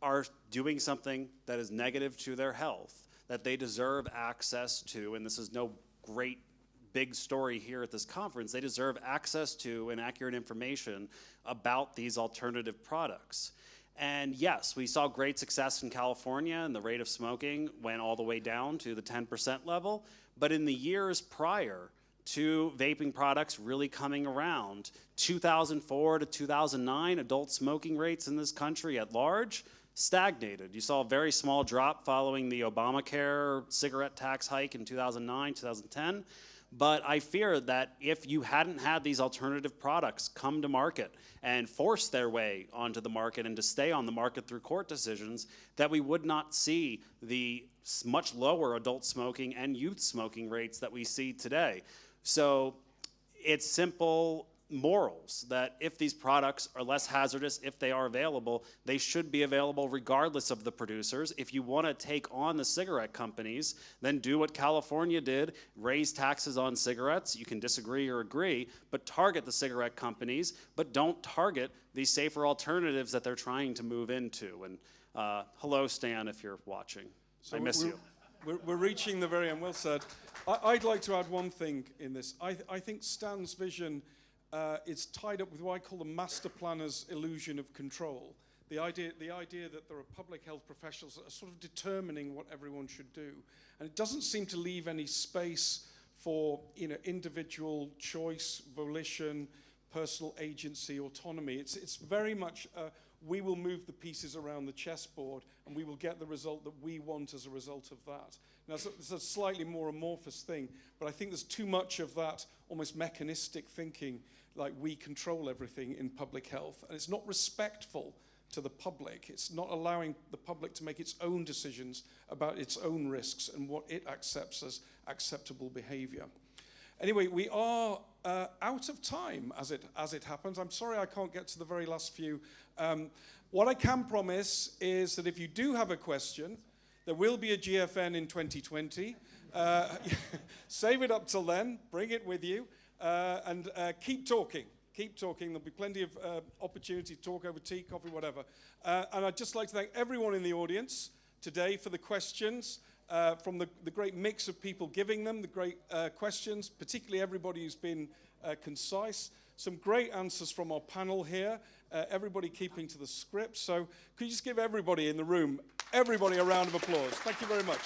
are doing something that is negative to their health, that they deserve access to, and this is no great big story here at this conference, they deserve access to and accurate information about these alternative products. And yes, we saw great success in California, and the rate of smoking went all the way down to the 10% level. But in the years prior to vaping products really coming around, 2004 to 2009, adult smoking rates in this country at large stagnated. You saw a very small drop following the Obamacare cigarette tax hike in 2009, 2010. But I fear that if you hadn't had these alternative products come to market and force their way onto the market and to stay on the market through court decisions, that we would not see the much lower adult smoking and youth smoking rates that we see today. So it's simple morals that if these products are less hazardous, if they are available, they should be available regardless of the producers. If you want to take on the cigarette companies, then do what California did, raise taxes on cigarettes. You can disagree or agree, but target the cigarette companies, but don't target these safer alternatives that they're trying to move into. And hello, Stan, if you're watching. So I miss you. We're reaching the very end. Well said. I'd like to add one thing in this. I think Stan's vision is tied up with what I call the master planner's illusion of control. The idea that there are public health professionals that are sort of determining what everyone should do. And it doesn't seem to leave any space for individual choice, volition, personal agency, autonomy. It's very much we will move the pieces around the chessboard and we will get the result that we want as a result of that. Now, it's a slightly more amorphous thing, but I think there's too much of that almost mechanistic thinking, like we control everything in public health. And it's not respectful to the public. It's not allowing the public to make its own decisions about its own risks and what it accepts as acceptable behavior. Anyway, we are out of time as it happens. I'm sorry I can't get to the very last few. What I can promise is that if you do have a question, there will be a GFN in 2020. Save it up till then, bring it with you, and keep talking. Keep talking. There'll be plenty of opportunity to talk over tea, coffee, whatever. And I'd just like to thank everyone in the audience today for the questions, from the great mix of people giving them, the great questions, particularly everybody who's been concise. Some great answers from our panel here, everybody keeping to the script. So could you just give everybody in the room, everybody a round of applause. Thank you very much.